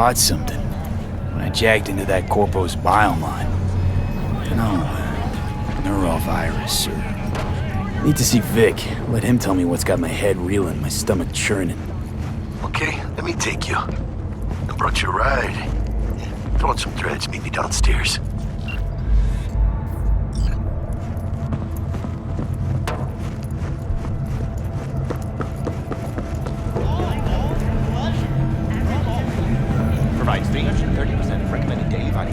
caught something when I jacked into that Corpo's bioline. No, neurovirus or... Need to see Vic. Let him tell me what's got my head reeling, my stomach churning. Okay, let me take you. I brought you a ride. Throw on some threads, meet me downstairs. Provides 330% of recommended daily body.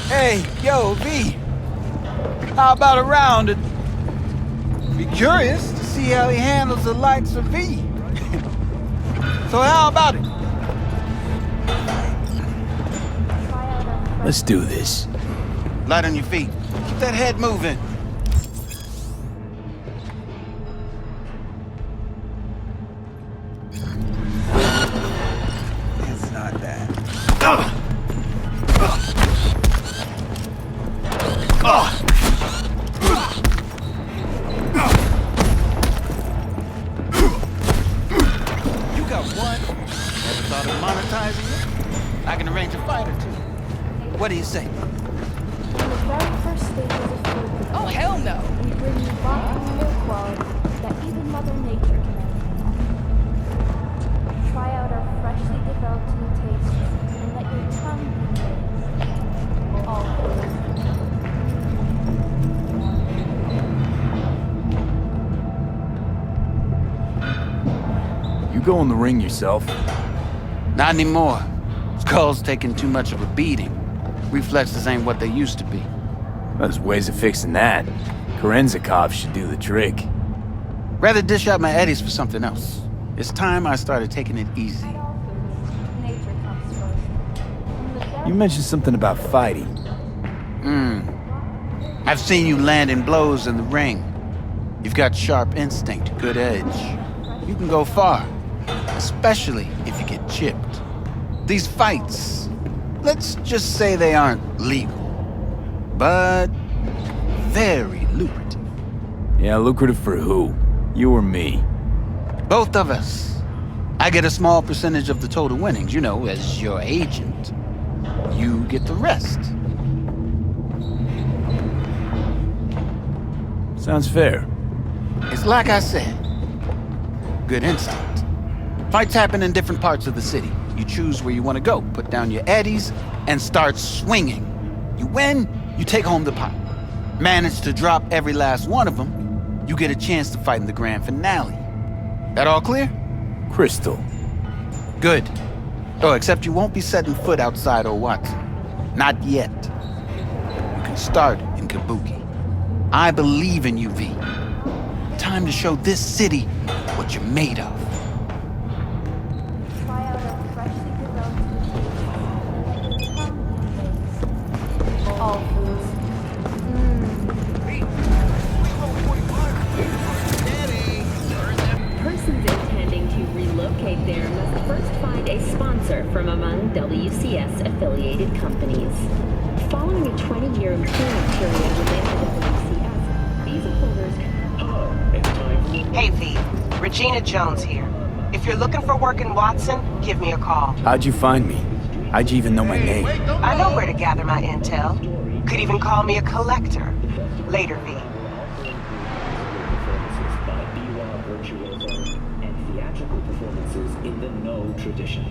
Hey, yo, V. How about a round? Be curious to see how he handles the likes of V. So how about it? Let's do this. Light on your feet. Keep that head moving. It's not bad. You got one. Never thought of monetizing it? I can arrange a fight or two. What do you say? In the very first stages of food, Oh, hell no! we bring you volume air quality that even Mother Nature can emulate. Try out our freshly developed new tastes and let your tongue be amazed. All You go in the ring yourself. Not anymore. Skull's taking too much of a beating. Reflexes ain't what they used to be. There's ways of fixing that. Korenzakov should do the trick. Rather dish out my eddies for something else. It's time I started taking it easy. nature comes first. From the very You mentioned something about fighting. I've seen you landing blows in the ring. You've got sharp instinct, good edge. You can go far, especially if you get chipped. These fights, let's just say they aren't legal, but very lucrative. Yeah, lucrative for who? You or me? Both of us. I get a small percentage of the total winnings, you know, as your agent. You get the rest. Sounds fair. It's like I said. Good instinct. Fights happen in different parts of the city. You choose where you want to go, put down your eddies, and start swinging. You win, you take home the pot. Manage to drop every last one of them, you get a chance to fight in the grand finale. That all clear? Crystal. Good. Oh, except you won't be setting foot outside Watson. Not yet. You can start in Kabuki. I believe in you, V. Time to show this city what you're made of. try out our freshly developed new tastes and let your tongue be amazed. All foods. Persons intending to relocate there must first find a sponsor from among WCS-affiliated companies. Following a 20-year employment period related to WCS, visa holders can... Hello, it's time for... Hey V, Regina Jones here. If you're looking for work in Watson, give me a call. How'd you find me? How'd you even know my name? I know where to gather my intel. Could even call me a collector. Later, V. and theatrical performances in the No tradition.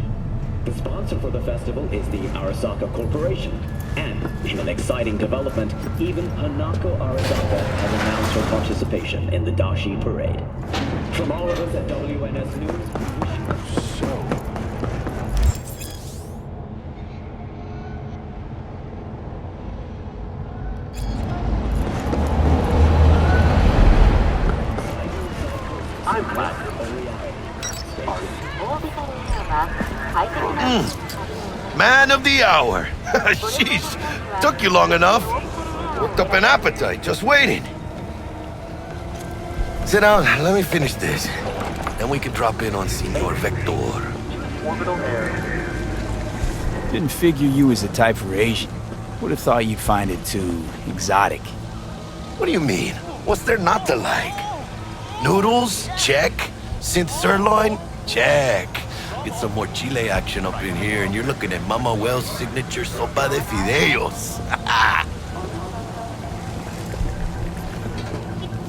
The sponsor for the festival is the Arasaka Corporation, and in an exciting development, even Hanako Arasaka has announced her participation in the Dashi Parade. From all of us at WNS News, we wish you Man of the hour. Sheesh. Took you long enough. Worked up an appetite, just waiting. Sit down, let me finish this. Then we can drop in on Senor Vector. Didn't figure you was the type for Asian. Would have thought you'd find it too exotic. What do you mean? What's there not to like? Noodles? Check. Synth sirloin? Check. Get some more Chile action up in here, and you're looking at Mama Wells' signature sopa de fideos.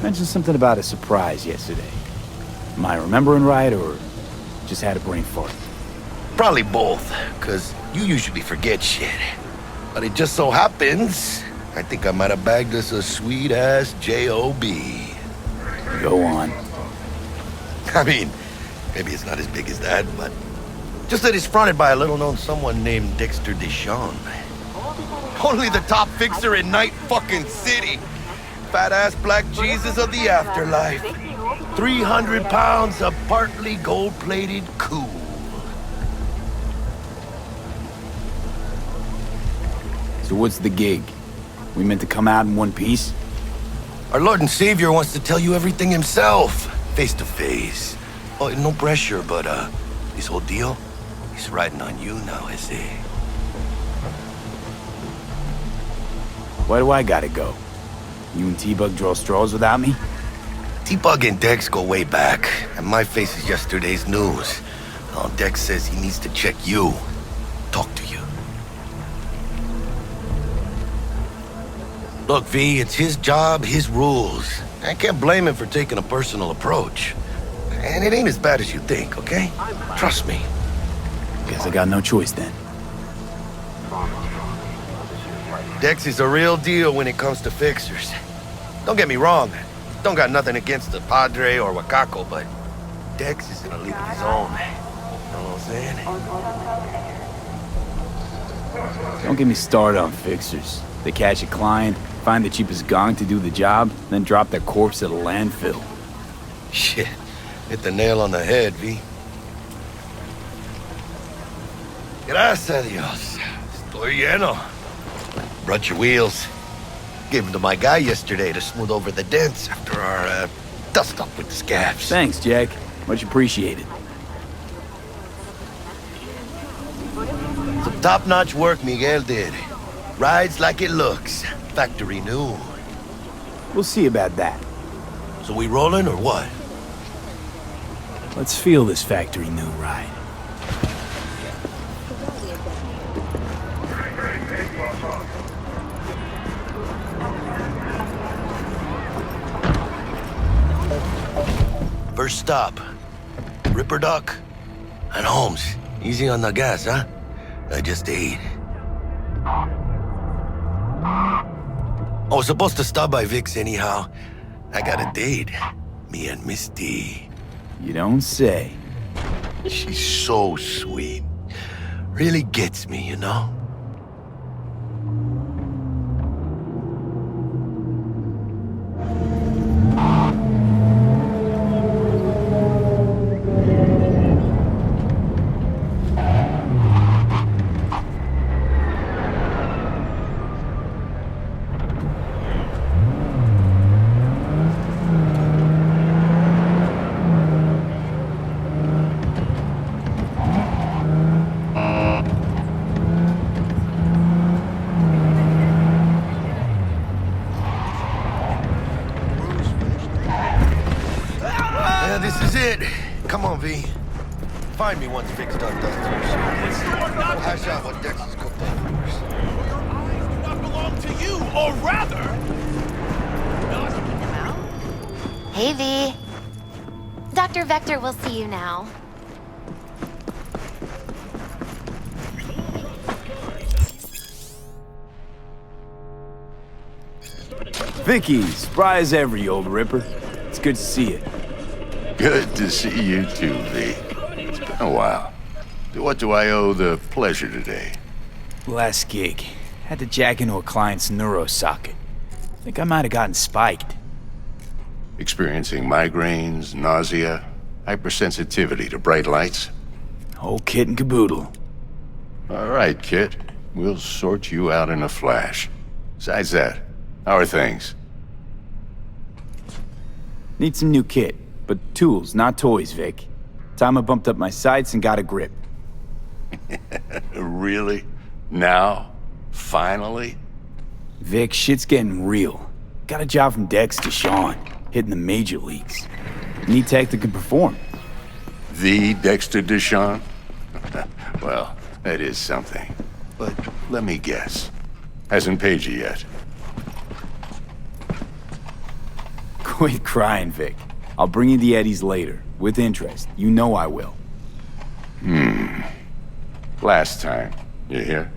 Mentioned something about a surprise yesterday. Am I remembering right, or just had a brain fart? Probably both, because you usually forget shit. But it just so happens, I think I might have bagged us a sweet-ass J.O.B. Go on. I mean, maybe it's not as big as that, but just that it's fronted by a little-known someone named Dexter Deshawn. Only the top fixer in Night fucking City. Fat-ass black Jesus of the afterlife. 300 pounds of partly gold-plated cool. So what's the gig? We meant to come out in one piece? Our Lord and Savior wants to tell you everything himself, face to face. Oh, no pressure, but this whole deal, he's riding on you now, is he? Why do I gotta go? You and T-Bug draw straws without me? T-Bug and Dex go way back, and my face is yesterday's news. Now Dex says he needs to check you, talk to you. Look, V, it's his job, his rules. I can't blame him for taking a personal approach. And it ain't as bad as you think, okay? Trust me. Guess I got no choice then. Dex is a real deal when it comes to fixers. Don't get me wrong. Don't got nothing against the Padre or Wakako, but Dex is in a league of his own. You know what I'm saying? Don't get me started on fixers. They catch a client, find the cheapest gong to do the job, then drop their corpse at a landfill. Shit. Hit the nail on the head, V. Gracias a Dios. Estoy lleno. Brought your wheels. Gave them to my guy yesterday to smooth over the dents after our, dust-up with the scabs. Thanks, Jack. Much appreciated. Some top-notch work Miguel did. Rides like it looks. Factory new. We'll see about that. So we rolling or what? Let's feel this factory new ride. First stop. Ripper Duck and Holmes. Easy on the gas, huh? I just ate. I was supposed to stop by Vic's anyhow. I got a date. Me and Miss D. You don't say. She's so sweet. Really gets me, you know? This is it. Come on, V. Find me once Vic's done dusting her shit. We'll hash out what Dex has cooked up for us. Your eyes do not belong to you, or rather... Hey, V. Dr. Vector will see you now. Vicky, spry as ever, you old ripper. It's good to see you. Good to see you too, V. It's been a while. To what do I owe the pleasure today? Last gig. Had to jack into a client's neuro socket. Think I might have gotten spiked. Experiencing migraines, nausea, hypersensitivity to bright lights? Whole kit and caboodle. All right, kid. We'll sort you out in a flash. Besides that, how are things? Need some new kit, but tools, not toys, Vic. Time I bumped up my sights and got a grip. Really? Now? Finally? Vic, shit's getting real. Got a job from Dex to Sean, hitting the major leagues. Need tech that can perform. The Dexter Deshawn? Well, that is something. But let me guess. Hasn't paid you yet. Quit crying, Vic. I'll bring you the eddies later, with interest. You know I will. Last time. You hear?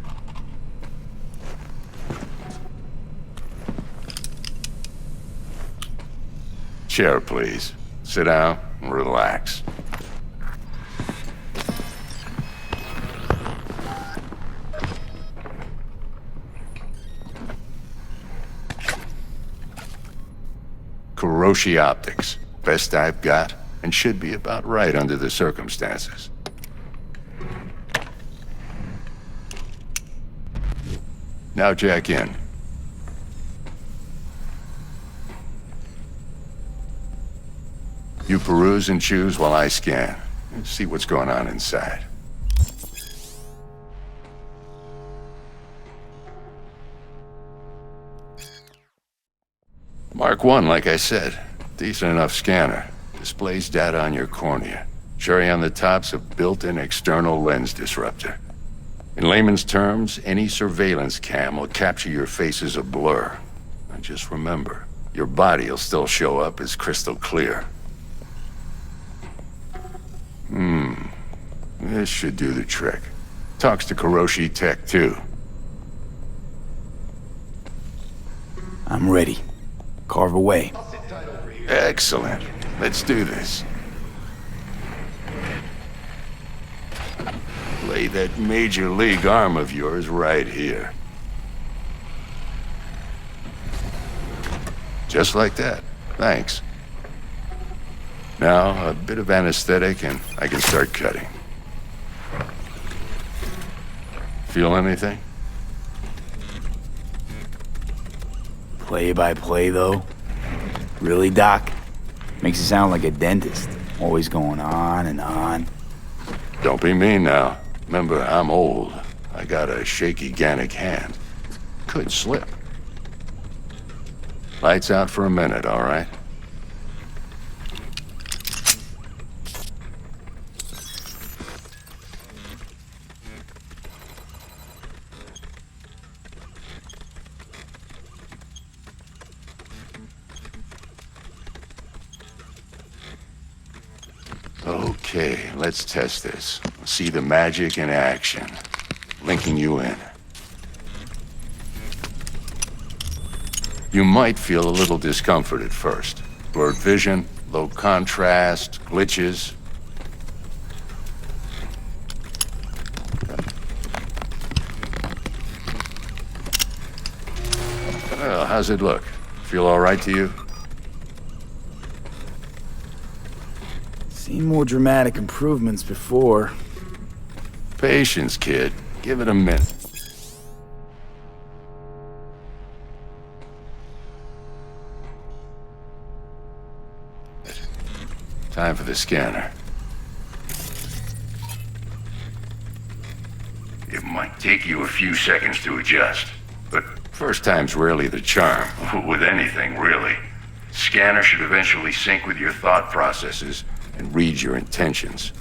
Chair, please. Sit down and relax. Kiroshi Optics. Best I've got, and should be about right under the circumstances. Now jack in. You peruse and choose while I scan. See what's going on inside. Mark 1, like I said. Decent enough scanner. Displays data on your cornea. Cherry on the top's a built-in external lens disruptor. In layman's terms, any surveillance cam will capture your face as a blur. And just remember, your body'll still show up as crystal clear. This should do the trick. Talks to Kiroshi Tech, too. I'm ready. Carve away. Excellent. Let's do this. Lay that major league arm of yours right here. Just like that. Thanks. Now, a bit of anesthetic and I can start cutting. Feel anything? Play by play, though? Really, Doc? Makes it sound like a dentist. Always going on and on. Don't be mean now. Remember, I'm old. I got a shaky Gannic hand. Could slip. Lights out for a minute, all right? Okay, let's test this. See the magic in action. Linking you in. You might feel a little discomfort at first. Blurred vision, low contrast, glitches. Well, how's it look? Feel all right to you? Seen more dramatic improvements before. Patience, kid. Give it a minute. Time for the scanner. It might take you a few seconds to adjust, but first time's rarely the charm, with anything, really. Scanner should eventually sync with your thought processes and read your intentions.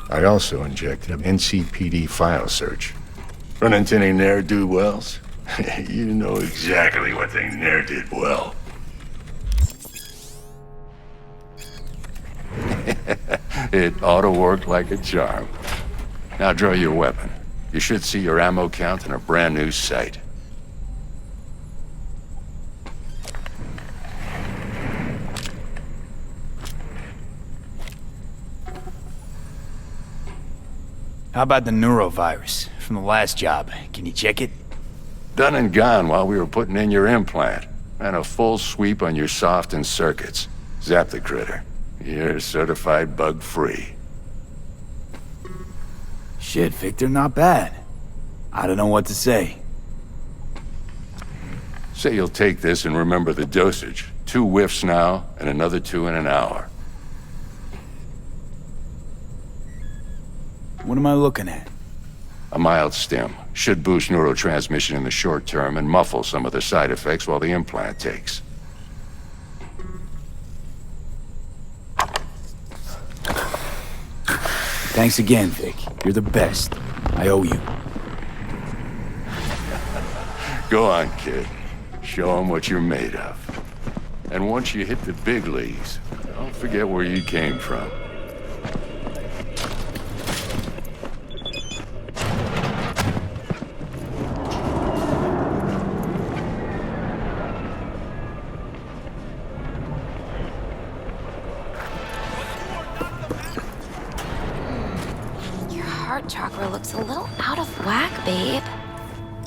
I also injected an NCPD file search. Run into any ne'er-do-wells? You know exactly what they ne'er did well. It ought to work like a charm. Now draw your weapon. You should see your ammo count in a brand new sight. How about the neurovirus from the last job? Can you check it? Done and gone while we were putting in your implant. Ran a full sweep on your soft and circuits. Zap the critter. You're certified bug-free. Shit, Victor, not bad. I don't know what to say. Say you'll take this and remember the dosage. 2 whiffs now, and another 2 in an hour. What am I looking at? A mild stim. Should boost neurotransmission in the short term and muffle some of the side effects while the implant takes. Thanks again, Vic. You're the best. I owe you. Go on, kid. Show them what you're made of. And once you hit the big leagues, don't forget where you came from. Your heart chakra looks a little out of whack, babe.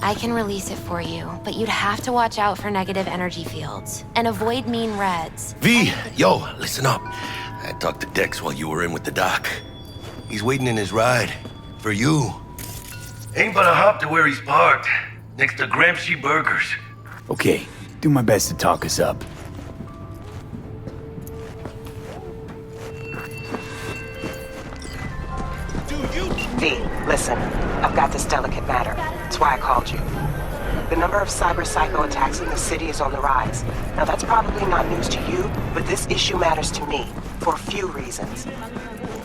I can release it for you, but you'd have to watch out for negative energy fields and avoid mean reds. V, yo, listen up. I talked to Dex while you were in with the doc. He's waiting in his ride. For you. Ain't but a hop to where he's parked. Next to Gramsci Burgers. Okay, do my best to talk us up. V, listen. I've got this delicate matter. That's why I called you. The number of cyber psycho attacks in the city is on the rise. Now, that's probably not news to you, but this issue matters to me for a few reasons.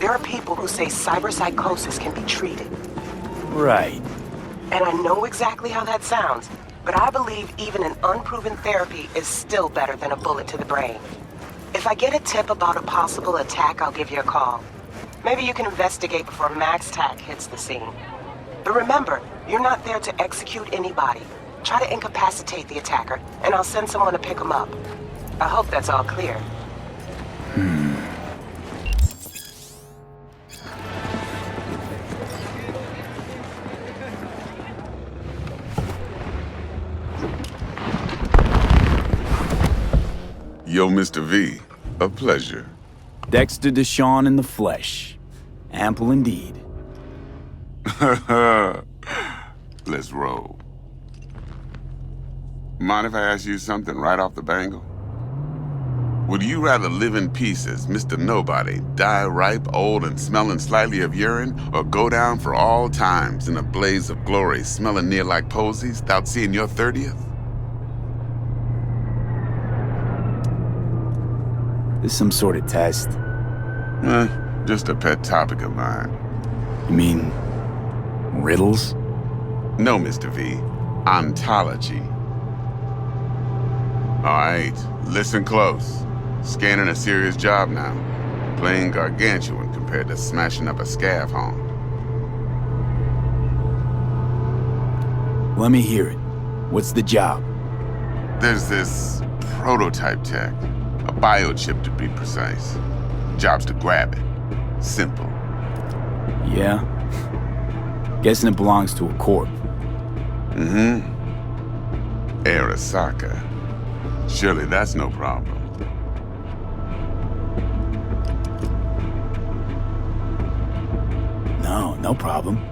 There are people who say cyber psychosis can be treated. Right. And I know exactly how that sounds, but I believe even an unproven therapy is still better than a bullet to the brain. If I get a tip about a possible attack, I'll give you a call. Maybe you can investigate before Max Tac hits the scene. But remember, you're not there to execute anybody. Try to incapacitate the attacker, and I'll send someone to pick him up. I hope that's all clear. Yo, Mr. V, a pleasure. Dexter Deshawn in the flesh. Ample indeed. Let's roll. Mind if I ask you something right off the bangle? Would you rather live in pieces, Mr. Nobody, die ripe, old, and smelling slightly of urine, or go down for all times in a blaze of glory, smelling near like posies, without seeing your 30th? This some sort of test? Just a pet topic of mine. You mean riddles? No, Mr. V. Ontology. All right, listen close. Scanning a serious job now. Playing gargantuan compared to smashing up a scav home. Let me hear it. What's the job? There's this prototype tech. A biochip, to be precise. Job's to grab it. Simple. Yeah? Guessing it belongs to a corp. Mm-hmm. Arasaka. Surely that's no problem. No problem.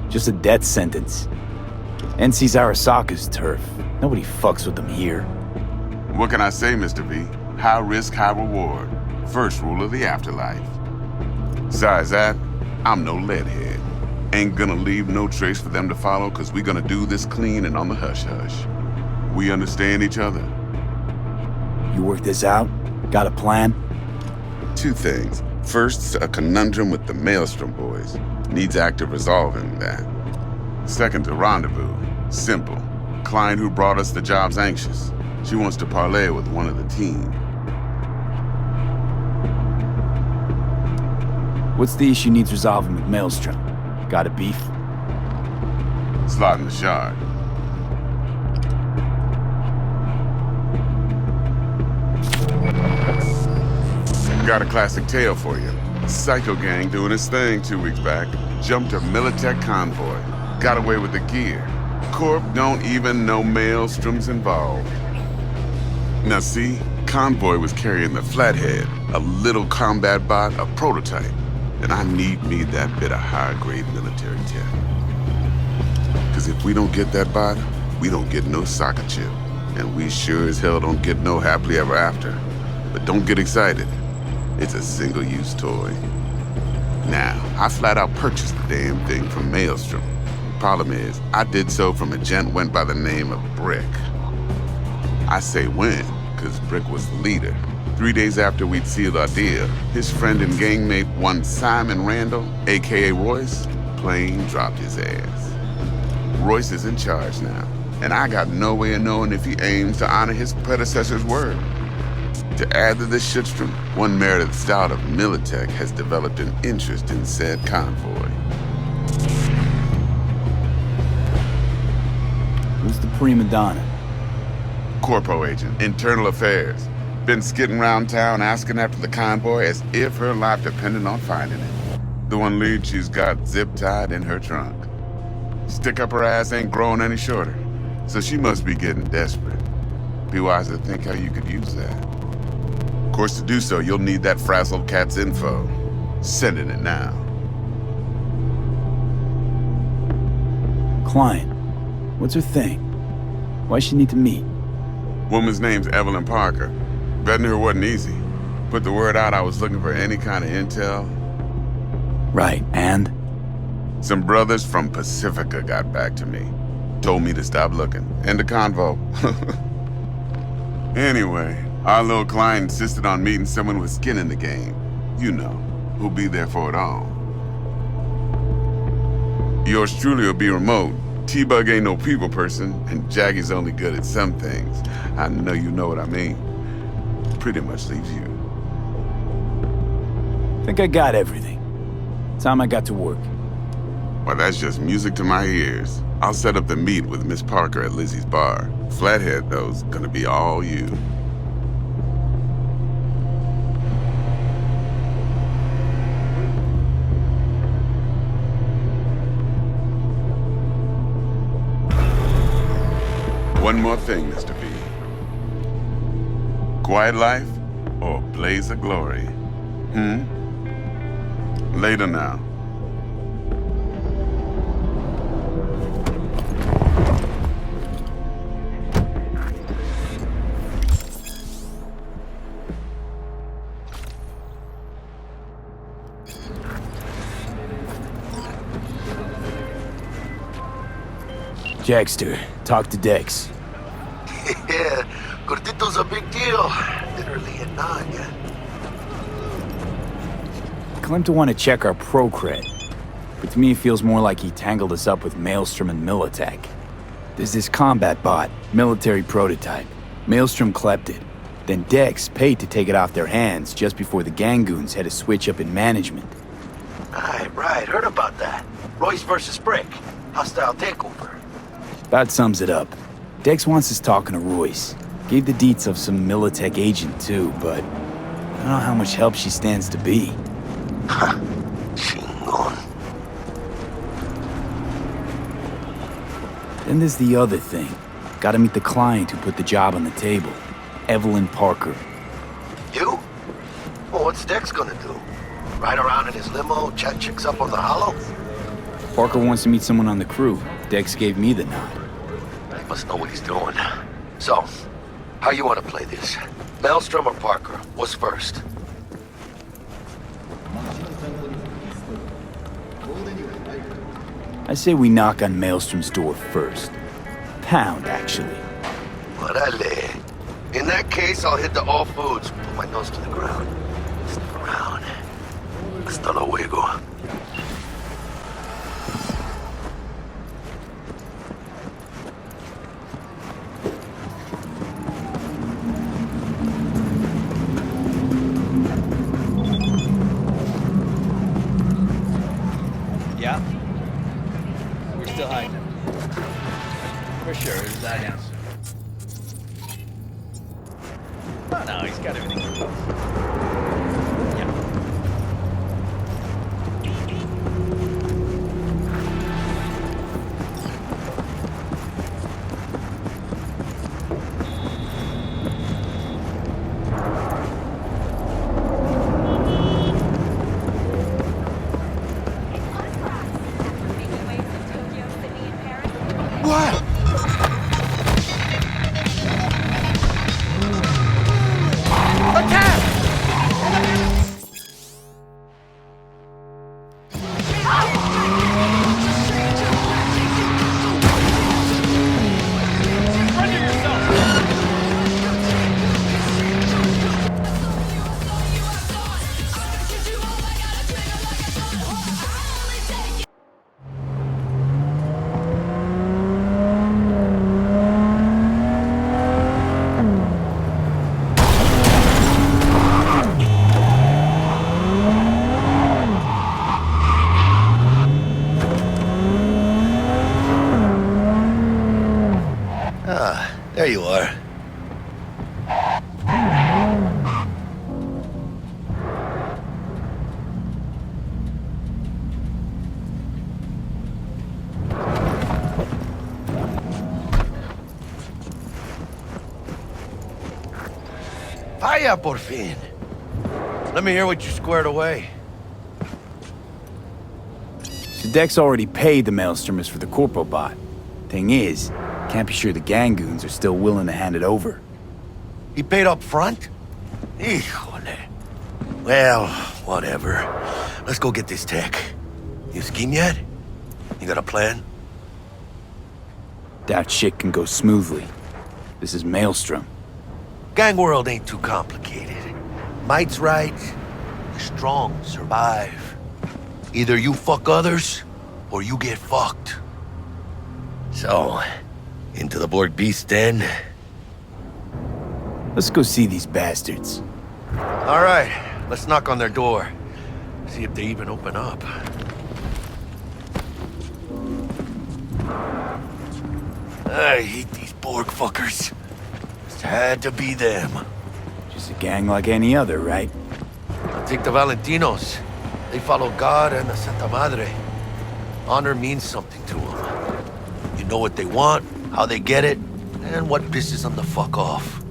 Just a death sentence. NC's Arasaka's turf. Nobody fucks with them here. What can I say, Mr. V? High risk, high reward. First rule of the afterlife. Besides that, I'm no leadhead. Ain't gonna leave no trace for them to follow, cause we gonna do this clean and on the hush-hush. We understand each other? You work this out? Got a plan? 2 things. First, a conundrum with the Maelstrom boys. Needs active resolving that. Second, a rendezvous. Simple. Client who brought us the job's anxious. She wants to parlay with one of the team. What's the issue needs resolving with Maelstrom? Got a beef? Slot in the shard. Got a classic tale for you. Psycho gang doing his thing 2 weeks back. Jumped a Militech convoy. Got away with the gear. Corp don't even know Maelstrom's involved. Now see, convoy was carrying the Flathead, a little combat bot, a prototype. And I need me that bit of high-grade military tech. Because if we don't get that bot, we don't get no soccer chip. And we sure as hell don't get no happily ever after. But don't get excited. It's a single-use toy. Now, I flat out purchased the damn thing from Maelstrom. Problem is, I did so from a gent went by the name of Brick. I say when, because Brick was the leader. 3 days after we'd sealed our deal, his friend and gangmate, one Simon Randall, aka Royce, plain dropped his ass. Royce is in charge now, and I got no way of knowing if he aims to honor his predecessor's word. To add to this shitstorm, one Meredith Stout of Militech has developed an interest in said convoy. Who's the prima donna? Corpo agent, internal affairs. Been skidding around town asking after the convoy as if her life depended on finding it. The one lead she's got zip-tied in her trunk. Stick up her ass ain't growing any shorter, so she must be getting desperate. Be wise to think how you could use that. Of course, to do so, you'll need that frazzled cat's info. Sending it now. Client. What's her thing? Why's she need to meet? Woman's name's Evelyn Parker. Betting her wasn't easy. Put the word out I was looking for any kind of intel. Right, and? Some brothers from Pacifica got back to me. Told me to stop looking. End of convo. Anyway, our little client insisted on meeting someone with skin in the game. You know, who'll be there for it all. Yours truly will be remote. T-Bug ain't no people person, and Jaggy's only good at some things. I know you know what I mean. Pretty much leaves you. Think I got everything. Time I got to work. Well, that's just music to my ears. I'll set up the meet with Miss Parker at Lizzie's bar. Flathead, though's gonna be all you. One more thing, Mr. B. Quiet life or blaze of glory? Later now. Jackster, talk to Dex. Yeah, Gordito's a big deal. Literally a nanya. Claimed to want to check our pro cred, but to me it feels more like he tangled us up with Maelstrom and Militech. There's this combat bot, military prototype. Maelstrom clept it. Then Dex paid to take it off their hands just before the Gangoons had a switch up in management. Right, heard about that. Royce versus Brick. Hostile takeover. About sums it up. Dex wants us talking to Royce. Gave the deets of some Militech agent too, but I don't know how much help she stands to be. Chingon. Then there's the other thing. Gotta meet the client who put the job on the table. Evelyn Parker. You? Well, what's Dex gonna do? Ride around in his limo, chat chicks up on the hollow? Parker wants to meet someone on the crew. Dex gave me the nod. He must know what he's doing. So, how you want to play this? Maelstrom or Parker? What's first? I say we knock on Maelstrom's door first. Pound, actually. Orale. In that case, I'll hit the all foods. Put my nose to the ground. Sniff around. Hasta luego. Yeah? We're still hiding him. For sure, it's that answer. Oh no, he's got everything he needs. Yeah. Vaya, por fin. Let me hear what you squared away. So Dex already paid the maelstromers for the Corpo bot. Thing is, can't be sure the Gangoons are still willing to hand it over. He paid up front? Híjole. Well, whatever. Let's go get this tech. You scheme yet? You got a plan? Doubt shit can go smoothly. This is Maelstrom. Gang world ain't too complicated. Might's right. The strong survive. Either you fuck others, or you get fucked. So, into the Borg Beast Den? Let's go see these bastards. All right, let's knock on their door. See if they even open up. I hate these Borg fuckers. Just had to be them. Just a gang like any other, right? I'll take the Valentinos. They follow God and the Santa Madre. Honor means something to them. You know what they want, how they get it, and what pisses them the fuck off.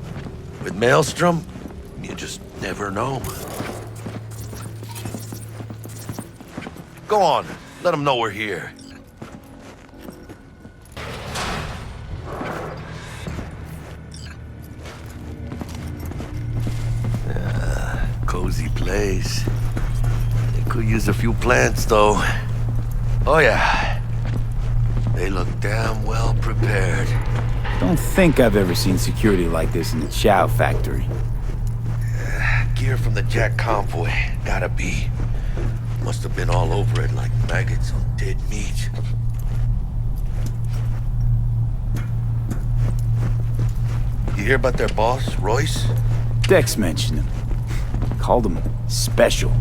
With Maelstrom, you just never know. Go on, let them know we're here. Cozy place. They could use a few plants, though. Oh yeah, they look damn well prepared. Don't think I've ever seen security like this in the Chow factory. Gear from the Jack convoy, gotta be. Must have been all over it like maggots on dead meat. You hear about their boss, Royce? Dex mentioned him. Called him special.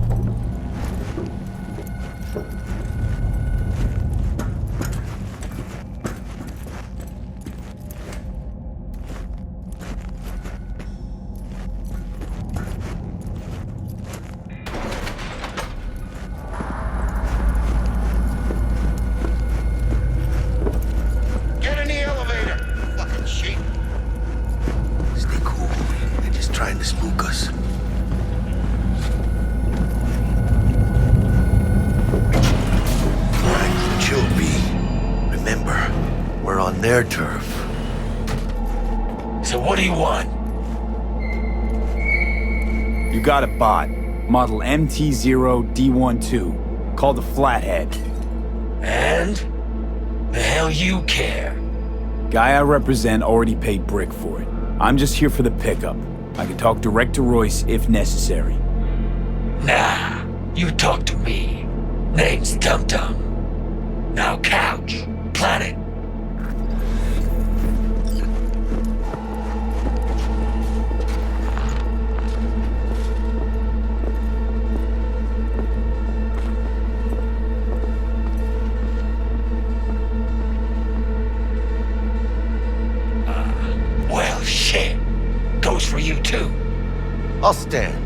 Get in the elevator, fucking sheep. Stay cool. They're just trying to spook us. Chill, B. Remember, we're on their turf. So what do you want? You got a bot. Model MT0D12. Called the Flathead. And? The hell you care? Guy I represent already paid Brick for it. I'm just here for the pickup. I can talk direct to Royce if necessary. Nah, you talk to me. Name's Dum Dum. Now couch, planet. Well, shit. Goes for you too. I'll stand.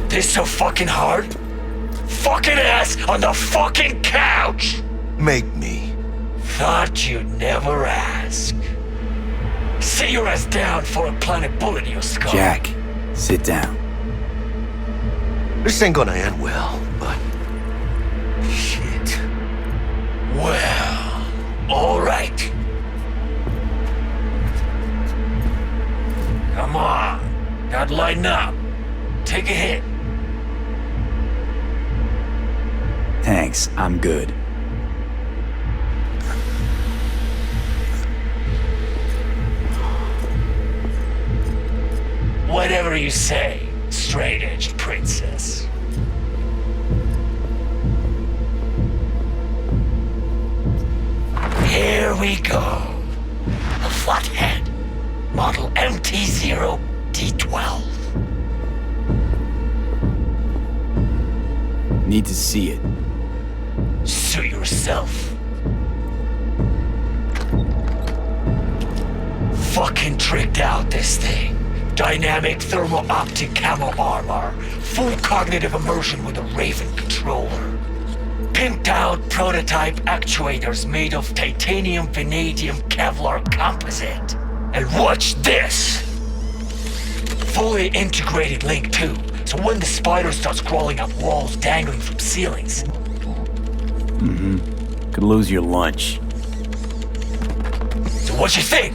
This so fucking hard? Fucking ass on the fucking couch! Make me. Thought you'd never ask. Sit your ass down for a planet bullet in your skull. Jack, sit down. This ain't gonna end well, but... shit. Well, alright. Come on. Gotta lighten up. Take a hit. Thanks, I'm good. Whatever you say, straight-edged princess. Here we go. The Flathead, model MT0D12. Need to see it. Suit yourself. Fucking tricked out this thing. Dynamic thermo-optic camo armor. Full cognitive immersion with a Raven controller. Pimped out prototype actuators made of titanium, vanadium, Kevlar composite. And watch this! fully integrated link too, so when the spider starts crawling up walls dangling from ceilings. Could lose your lunch. So what you think?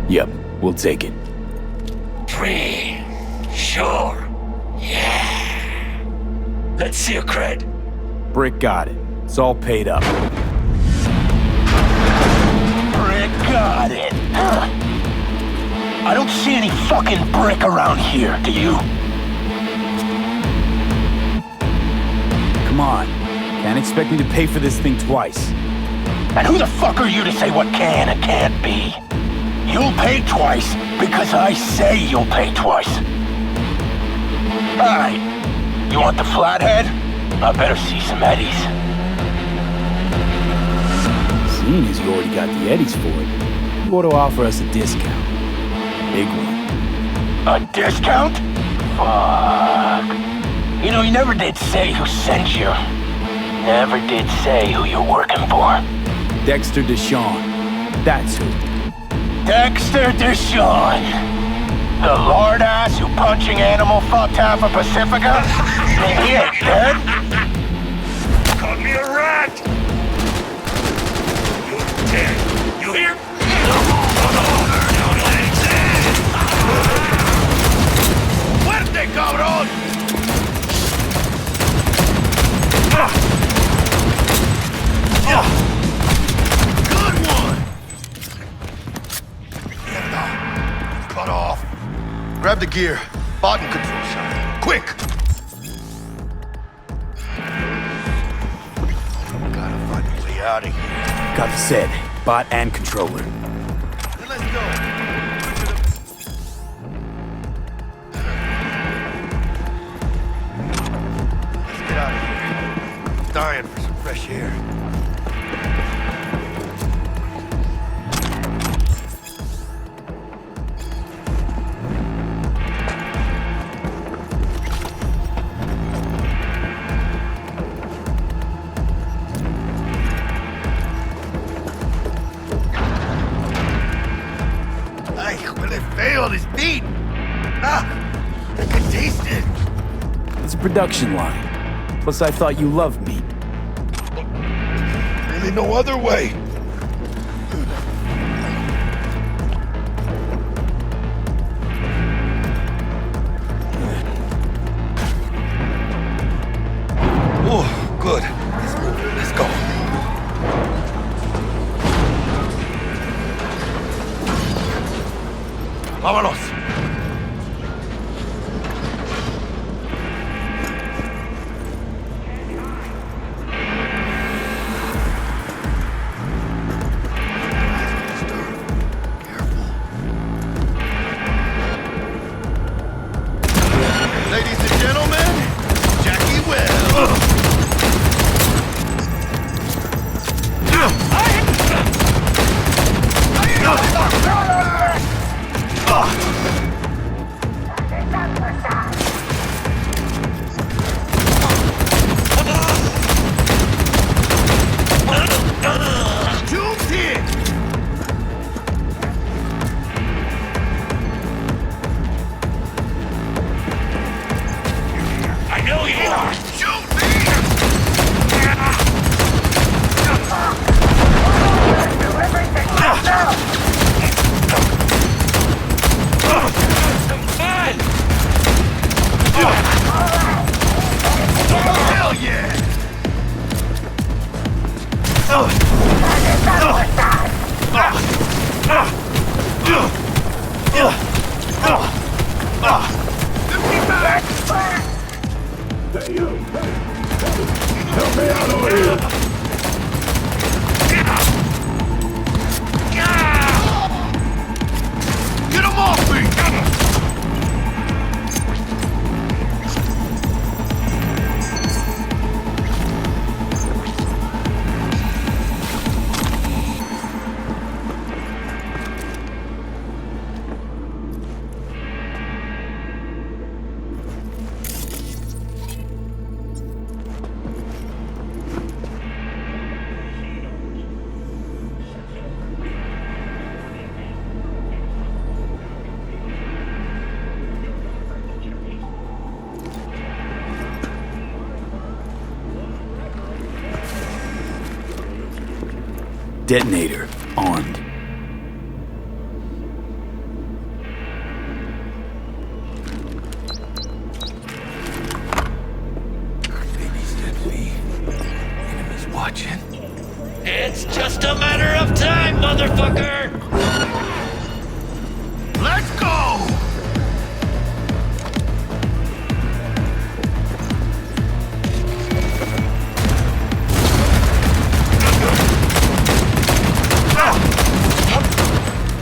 Yep, we'll take it. Free. Sure. Yeah. Let's see your cred. Brick got it. It's all paid up. Brick got it. Huh. I don't see any fucking brick around here, do you? Come on. Can't expect me to pay for this thing twice. And who the fuck are you to say what can and can't be? You'll pay twice because I say you'll pay twice. Alright. You want the flathead? I better see some eddies. Seeing as you already got the eddies for it, you ought to offer us a discount. Big one. A discount? Fuck. You know, you never did say who sent you. Never did say who you're working for. Dexter Deshawn. That's who. Dexter Deshawn. The lord ass who punching animal fucked half of Pacifica? He ain't dead. Call me a rat! You're dead. You hear? Fuerte, cabrón! Good one! Cut off. Grab the gear. Bot and control shot. Quick! Gotta find a way out of here. Got the set. Bot and controller. Then let's go. Let's get out of here. I'm dying for some fresh air. Ay, huele feo, this meat. Ah, I can taste it. It's a production line. Plus, I thought you loved meat. Really no other way. Oh, good. Let's move. Let's go. Vámonos. Ladies and gentlemen, Jackie Wells. detonator, armed. Enemies watching. It's just a matter of time, motherfucker! Let's go!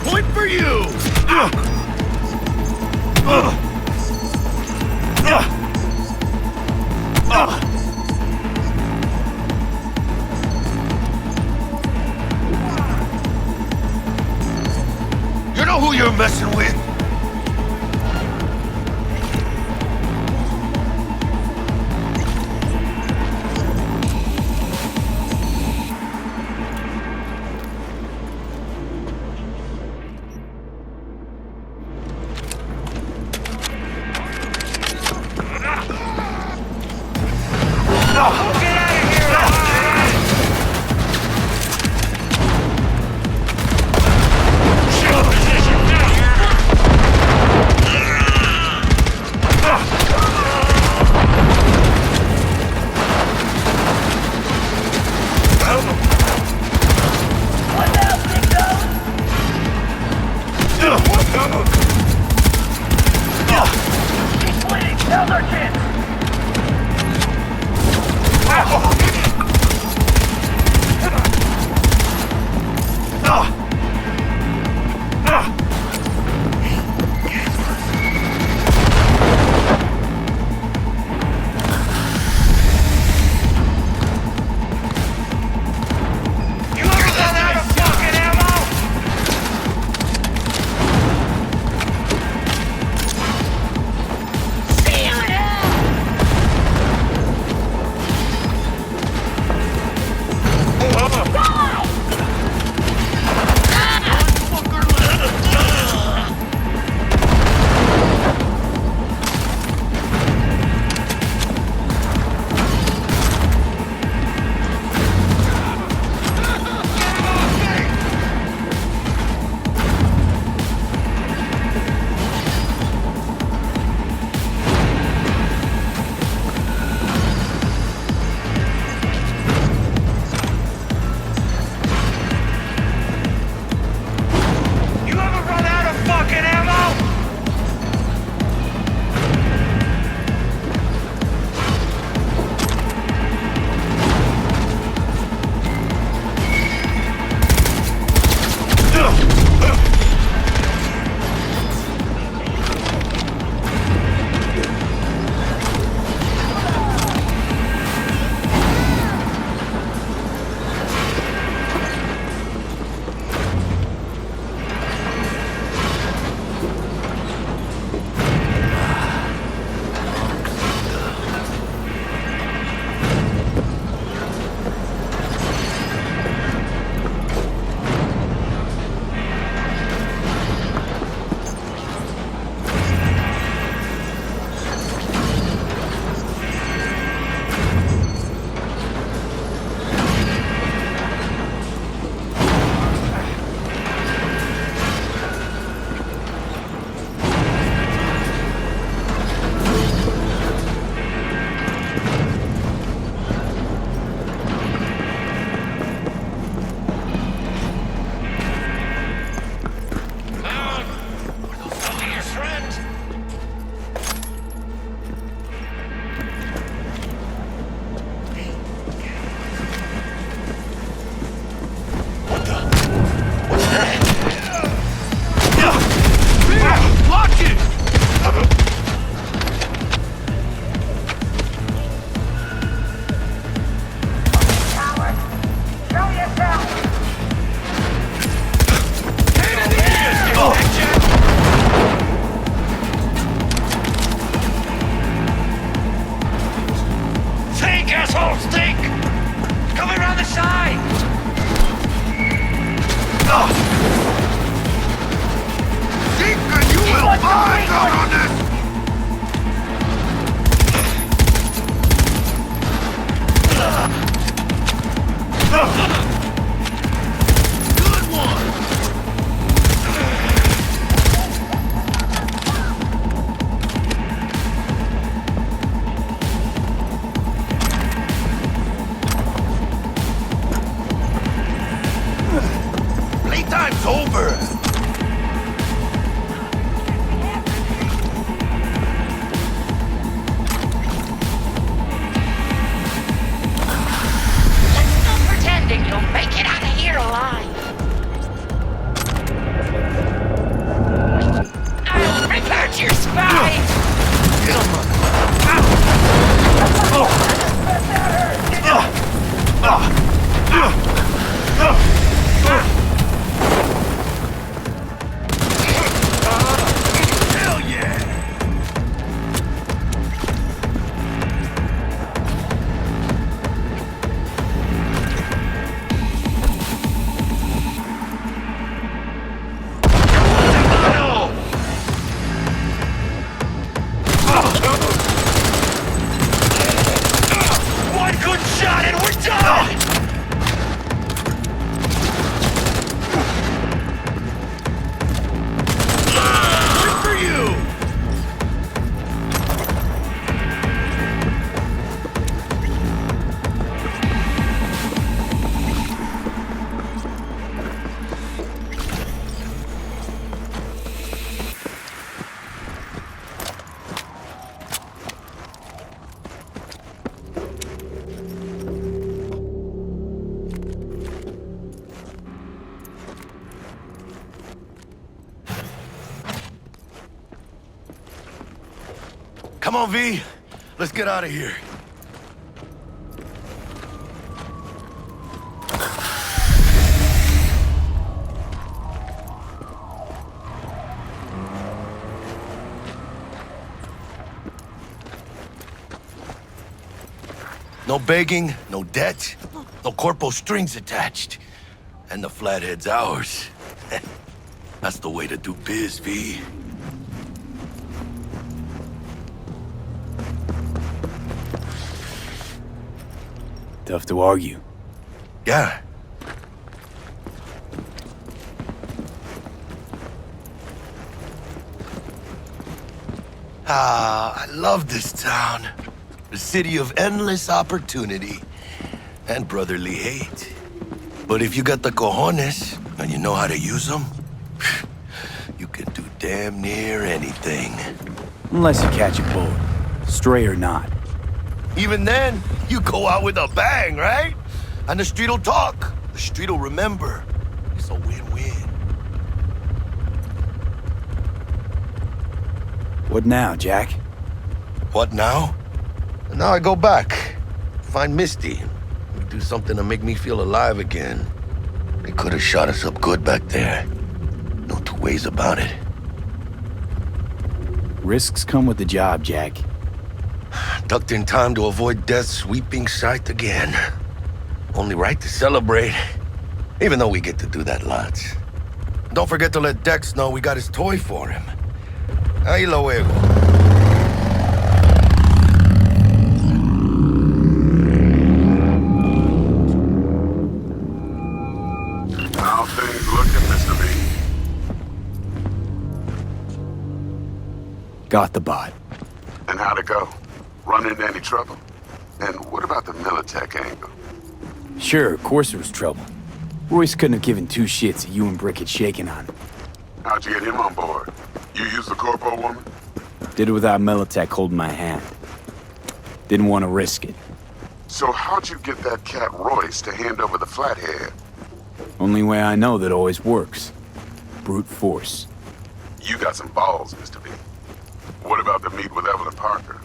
Point for you! You know who you're messing with? Come on, V. Let's get out of here. No begging, no debt, no corpo strings attached. And the flathead's ours. That's the way to do biz, V. Tough to argue. Yeah. I love this town. The city of endless opportunity and brotherly hate. But if you got the cojones and you know how to use them, you can do damn near anything. Unless you catch a bullet, stray or not. Even then, you go out with a bang, right? And the street'll talk. The street'll remember. It's a win-win. What now, Jack? What now? Now I go back. Find Misty. We do something to make me feel alive again. They could have shot us up good back there. No two ways about it. Risks come with the job, Jack. Ducked in time to avoid death's sweeping sight again. Only right to celebrate. Even though we get to do that lots. Don't forget to let Dex know we got his toy for him. Ahí luego. How things looking, Mr. V? Got the bot. And how'd it go? Run into any trouble? And what about the Militech angle? Sure, of course there was trouble. Royce couldn't have given two shits that you and Brick had shaken on him. How'd you get him on board? You used the corpo woman? Did it without Militech holding my hand. Didn't want to risk it. So how'd you get that cat Royce to hand over the flathead? Only way I know that always works. Brute force. You got some balls, Mr. V. What about the meet with Evelyn Parker?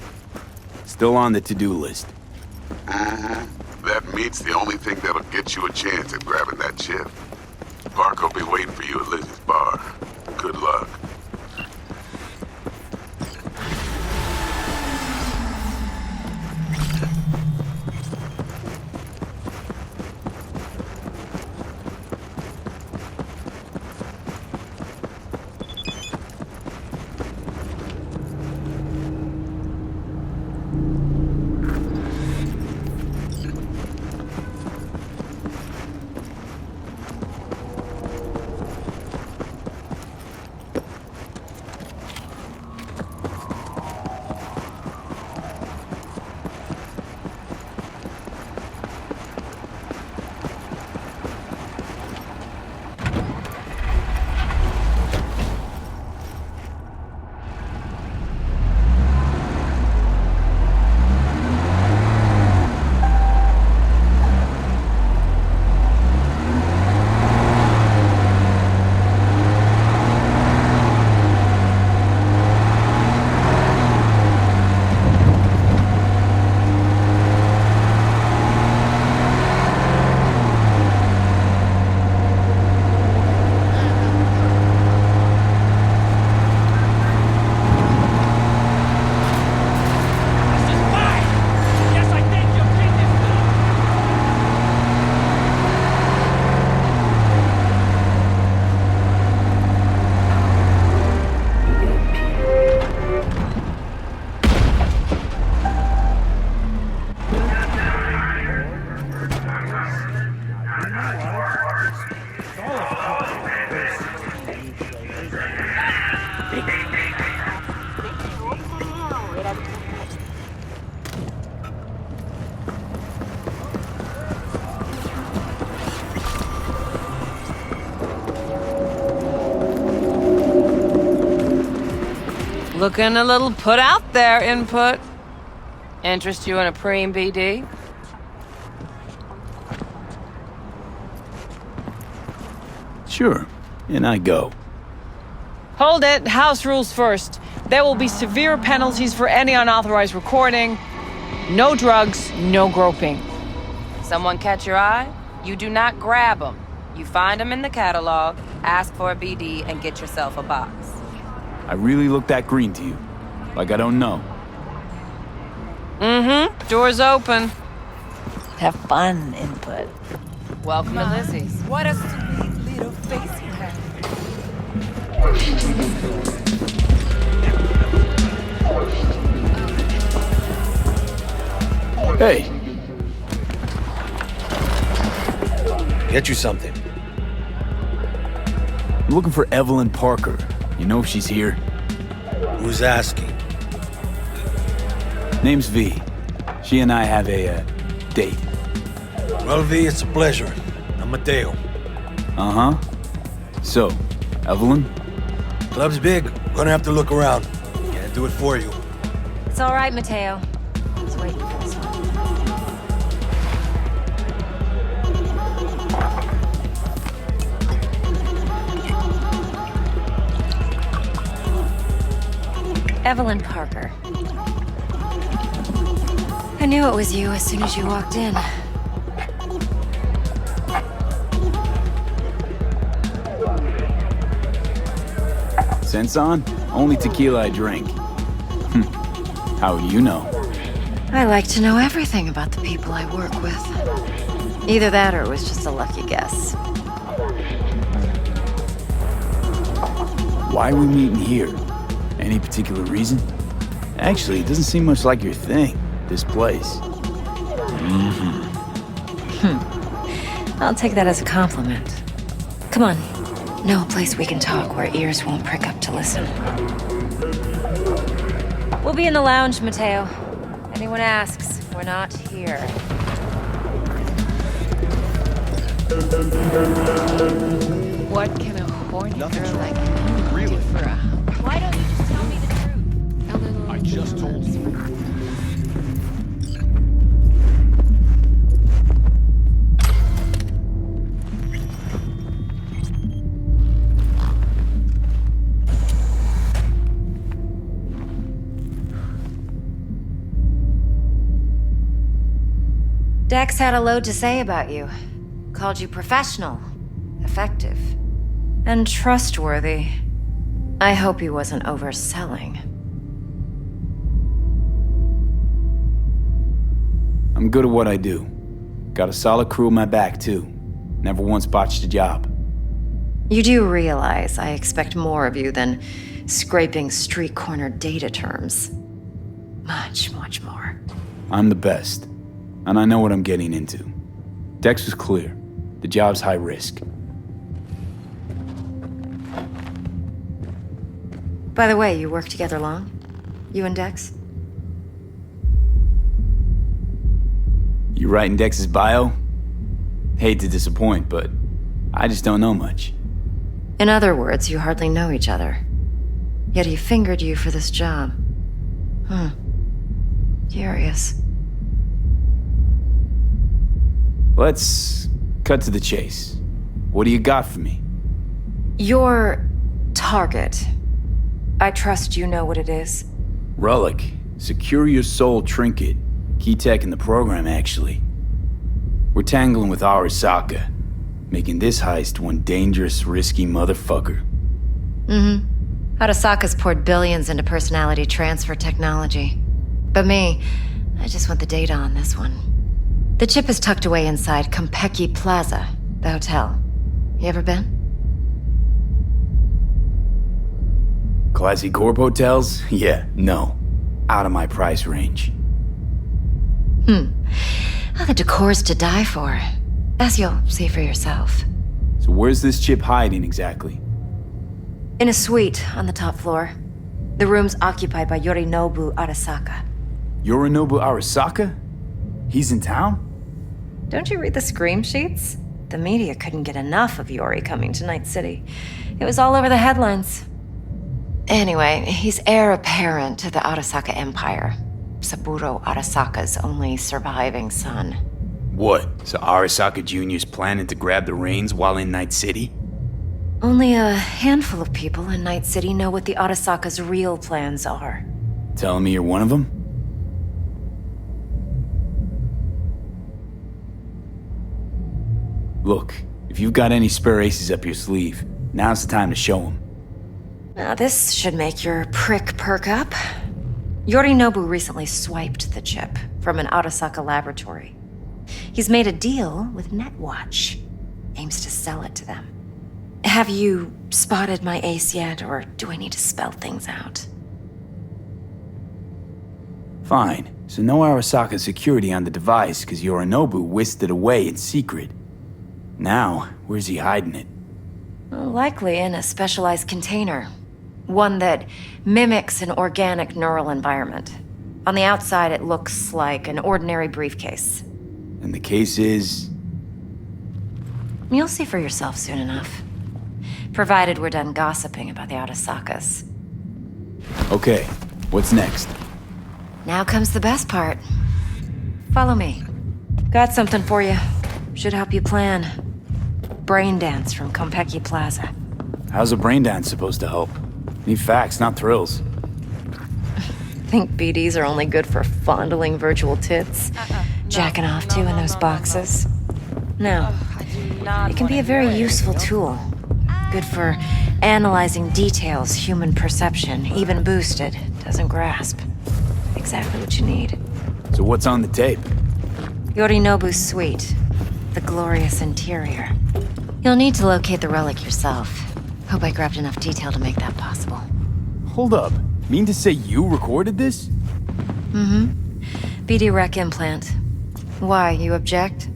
Still on the to-do list. Mm-hmm. That meet's the only thing that'll get you a chance at grabbing that chip. Parker'll be waiting for you at Lizzie's bar. Good luck. Looking a little put out there, Input. Interest you in a preem BD? Sure, and I go. Hold it. House rules first. There will be severe penalties for any unauthorized recording. No drugs, no groping. Someone catch your eye? You do not grab them. You find them in the catalog, ask for a BD, and get yourself a box. I really look that green to you? Like I don't know? Mm-hmm. Door's open. Have fun, Input. Welcome to Lizzie's. What a sweet little face you have. Hey! Get you something. I'm looking for Evelyn Parker. You know if she's here? Who's asking? Name's V. She and I have a, date. Well, V, it's a pleasure. I'm Mateo. Uh-huh. So, Evelyn? Club's big. Gonna have to look around. Can't do it for you. It's all right, Mateo. I was waiting for this one. Evelyn Parker. I knew it was you as soon as you walked in. Sense on? Only tequila I drink. How do you know? I like to know everything about the people I work with. Either that or it was just a lucky guess. Why are we meeting here? Any particular reason? Actually, it doesn't seem much like your thing, this place. I'll take that as a compliment. Come on. Know a place we can talk where ears won't prick up to listen. We'll be in the lounge, Mateo. Anyone asks, we're not here. What can a horny girl like you do for a hump? Why don't you just tell me the truth? A little I just told you. Dex had a load to say about you. Called you professional, effective, and trustworthy. I hope he wasn't overselling. I'm good at what I do. Got a solid crew on my back, too. Never once botched a job. You do realize I expect more of you than scraping street corner data terms. Much, much more. I'm the best. And I know what I'm getting into. Dex was clear. The job's high risk. By the way, you work together long? You and Dex? You writing Dex's bio? Hate to disappoint, but I just don't know much. In other words, you hardly know each other. Yet he fingered you for this job. Curious. Let's cut to the chase. What do you got for me? Your target. I trust you know what it is. Relic. Secure your soul trinket. Key tech in the program, actually. We're tangling with Arasaka, making this heist one dangerous, risky motherfucker. Arasaka's poured billions into personality transfer technology. But me, I just want the data on this one. The chip is tucked away inside Konpeki Plaza, the hotel. You ever been? Classy corp hotels? Yeah, no. Out of my price range. Oh, the decor's to die for. As you'll see for yourself. So where's this chip hiding exactly? In a suite on the top floor. The room's occupied by Yorinobu Arasaka. Yorinobu Arasaka? He's in town? Don't you read the scream sheets? The media couldn't get enough of Yori coming to Night City. It was all over the headlines. Anyway, he's heir apparent to the Arasaka Empire. Saburo Arasaka's only surviving son. What? So Arasaka Jr.'s planning to grab the reins while in Night City? Only a handful of people in Night City know what the Arasaka's real plans are. Telling me you're one of them? Look, if you've got any spare aces up your sleeve, now's the time to show them. Now this should make your prick perk up. Yorinobu recently swiped the chip from an Arasaka laboratory. He's made a deal with Netwatch. Aims to sell it to them. Have you spotted my ace yet, or do I need to spell things out? Fine. So no Arasaka security on the device, because Yorinobu whisked it away in secret. Now, where's he hiding it? Well, likely in a specialized container. One that mimics an organic neural environment. On the outside, it looks like an ordinary briefcase. And the case is... You'll see for yourself soon enough. Provided we're done gossiping about the Arasakas. Okay, what's next? Now comes the best part. Follow me. Got something for you. Should help you plan. Brain dance from Konpeki Plaza. How's a brain dance supposed to help? Need facts, not thrills. Think BDs are only good for fondling virtual tits? Jacking off to in those boxes? No. It can be a very useful tool. Good for analyzing details human perception, even boosted, doesn't grasp. Exactly what you need. So what's on the tape? Yorinobu's suite. The glorious interior. You'll need to locate the relic yourself. Hope I grabbed enough detail to make that possible. Hold up. Mean to say you recorded this? Mm-hmm. BD Rec implant. Why, you object?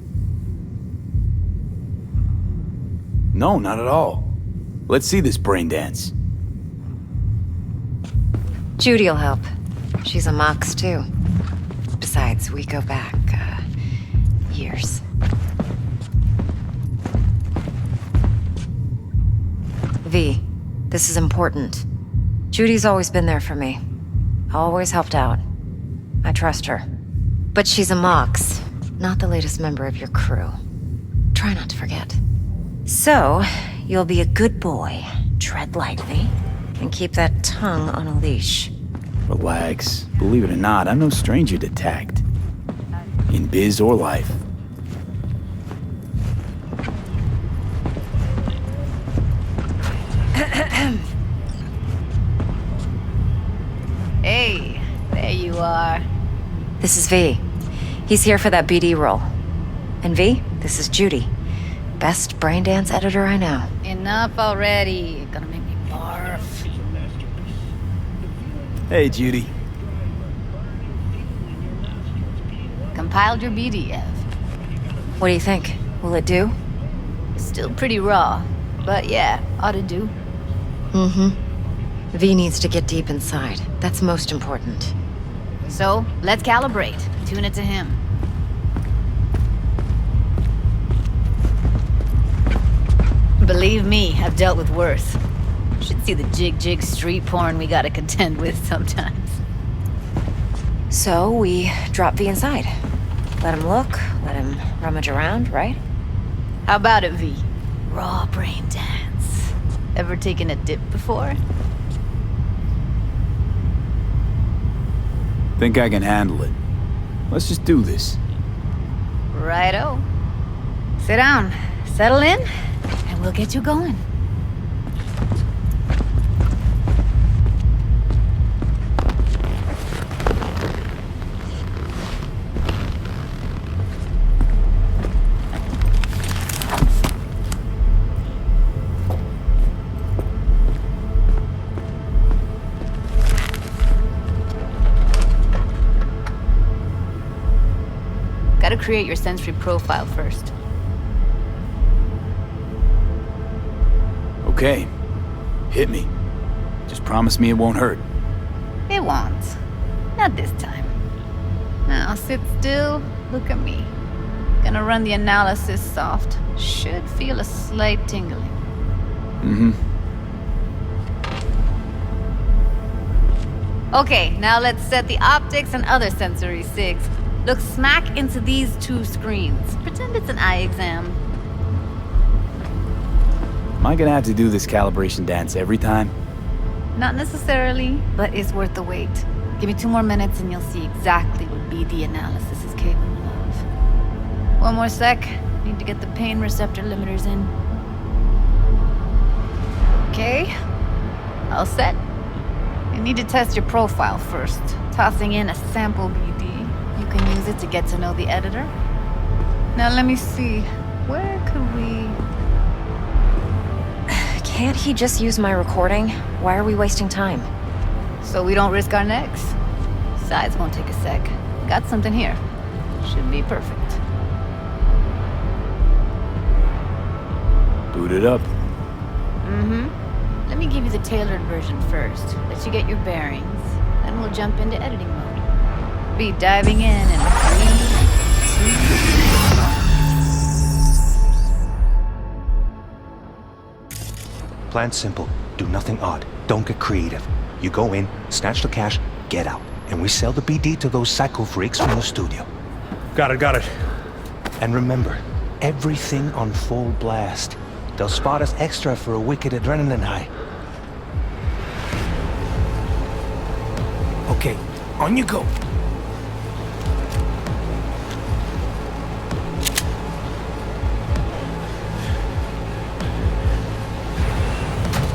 No, not at all. Let's see this brain dance. Judy'll help. She's a Mox, too. Besides, we go back, years. V, this is important. Judy's always been there for me. Always helped out. I trust her. But she's a Mox, not the latest member of your crew. Try not to forget. So, you'll be a good boy, tread lightly, and keep that tongue on a leash. Relax. Believe it or not, I'm no stranger to tact. In biz or life. Hey, there you are. This is V. He's here for that BD role. And V, this is Judy. Best brain dance editor I know. Enough already. You're gonna make me barf. Hey, Judy. Compiled your BDF. What do you think? Will it do? Still pretty raw, but yeah, ought to do. Mm-hmm. V needs to get deep inside. That's most important. So, let's calibrate. Tune it to him. Believe me, I've dealt with worse. Should see the jig street porn we gotta contend with sometimes. So, we drop V inside. Let him look, let him rummage around, right? How about it, V? Raw brain dance. Ever taken a dip before? Think I can handle it. Let's just do this. Righto. Sit down, settle in, and we'll get you going. Gotta create your sensory profile first. Okay. Hit me. Just promise me it won't hurt. It won't. Not this time. Now sit still, look at me. Gonna run the analysis soft. Should feel a slight tingling. Mm-hmm. Okay, now let's set the optics and other sensory sigs. Look smack into these two screens. Pretend it's an eye exam. Am I gonna have to do this calibration dance every time? Not necessarily, but it's worth the wait. Give me 2 more minutes and you'll see exactly what BD analysis is capable of. 1 more sec. Need to get the pain receptor limiters in. Okay. All set. You need to test your profile first. Tossing in a sample BD. You can use it to get to know the editor. Now let me see. Where could we... Can't he just use my recording? Why are we wasting time? So we don't risk our necks. Besides, won't take a sec. Got something here. Should be perfect. Boot it up. Let me give you the tailored version first. Let you get your bearings. Then we'll jump into editing mode. Be diving in 3, 2... Plan simple. Do nothing odd. Don't get creative. You go in, snatch the cash, get out. And we sell the BD to those psycho freaks from the studio. Got it. And remember, everything on full blast. They'll spot us extra for a wicked adrenaline high. Okay, on you go.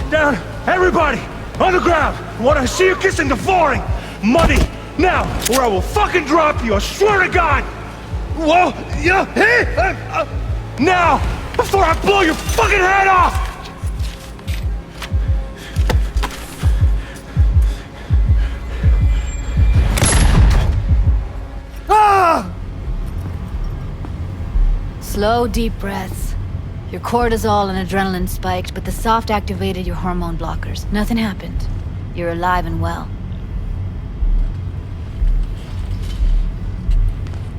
Down! Everybody! On the ground! I want to see you kissing the flooring! Muddy! Now! Or I will fucking drop you, I swear to God! Whoa! Yeah! Hey! Now! Before I blow your fucking head off! Ah! Slow, deep breaths. Your cortisol and adrenaline spiked, but the soft activated your hormone blockers. Nothing happened. You're alive and well.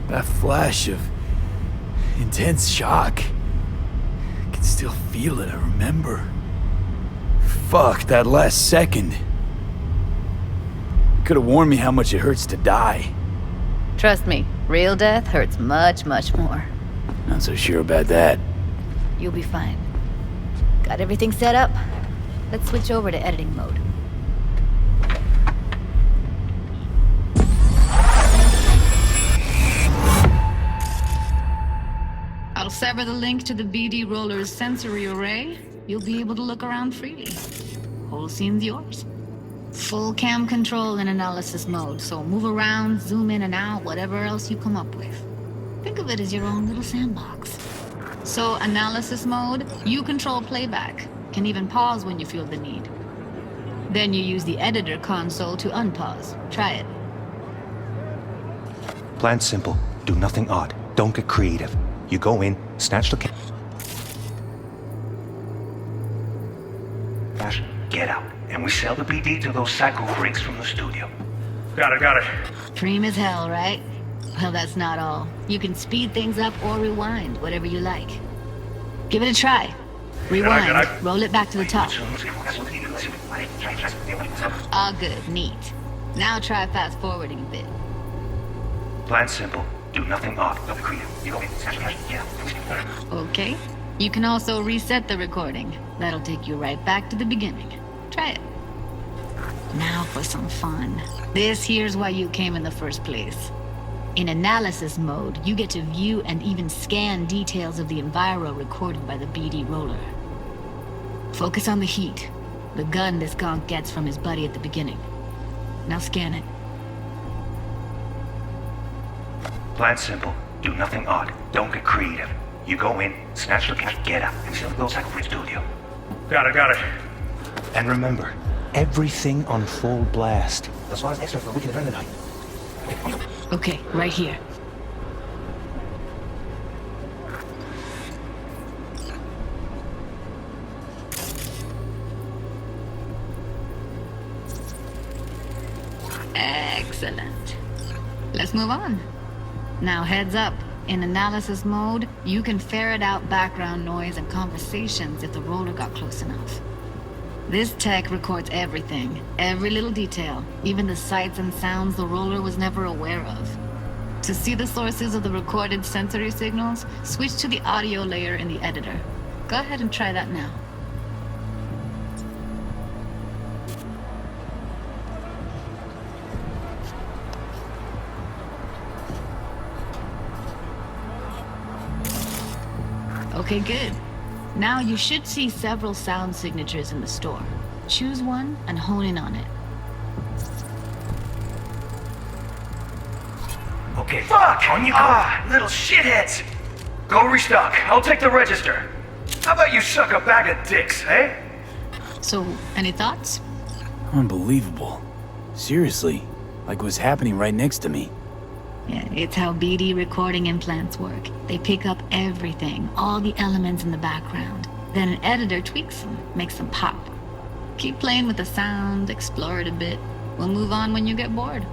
That flash of intense shock. I can still feel it, I remember. Fuck, that last second. You could have warned me how much it hurts to die. Trust me, real death hurts much, much more. Not so sure about that. You'll be fine. Got everything set up? Let's switch over to editing mode. I'll sever the link to the BD Roller's sensory array. You'll be able to look around freely. Whole scene's yours. Full cam control in analysis mode, so move around, zoom in and out, whatever else you come up with. Think of it as your own little sandbox. So, analysis mode, you control playback. Can even pause when you feel the need. Then you use the editor console to unpause. Try it. Plan simple. Do nothing odd. Don't get creative. You go in, snatch the cash, get out. And we sell the BD to those psycho freaks from the studio. Got it. Dream as hell, right? Well, that's not all. You can speed things up or rewind, whatever you like. Give it a try. Rewind, roll it back to the top. All good, neat. Now try fast forwarding a bit. Plan simple. Do nothing odd. Don't be creative. You go in, snatch the cash, get out. Okay. You can also reset the recording. That'll take you right back to the beginning. Try it. Now for some fun. This here's why you came in the first place. In analysis mode, you get to view and even scan details of the enviro recorded by the BD roller. Focus on the heat, the gun this gonk gets from his buddy at the beginning. Now scan it. Plan simple. Do nothing odd. Don't get creative. You go in, snatch the cash, get out, and sell the psycho freak studio. Got it. And remember, everything on full blast. That's why it's extra for a wicked adrenaline high. Okay, right here. Excellent. Let's move on. Now heads up. In analysis mode, you can ferret out background noise and conversations if the roller got close enough. This tech records everything, every little detail, even the sights and sounds the roller was never aware of. To see the sources of the recorded sensory signals, switch to the audio layer in the editor. Go ahead and try that now. Okay, good. Now you should see several sound signatures in the store. Choose one and hone in on it. Okay, fuck! On you go! Little shitheads! Go restock. I'll take the register. How about you suck a bag of dicks, eh? So, any thoughts? Unbelievable. Seriously, like what's happening right next to me. Yeah, it's how BD recording implants work. They pick up everything, all the elements in the background. Then an editor tweaks them, makes them pop. Keep playing with the sound, explore it a bit. We'll move on when you get bored.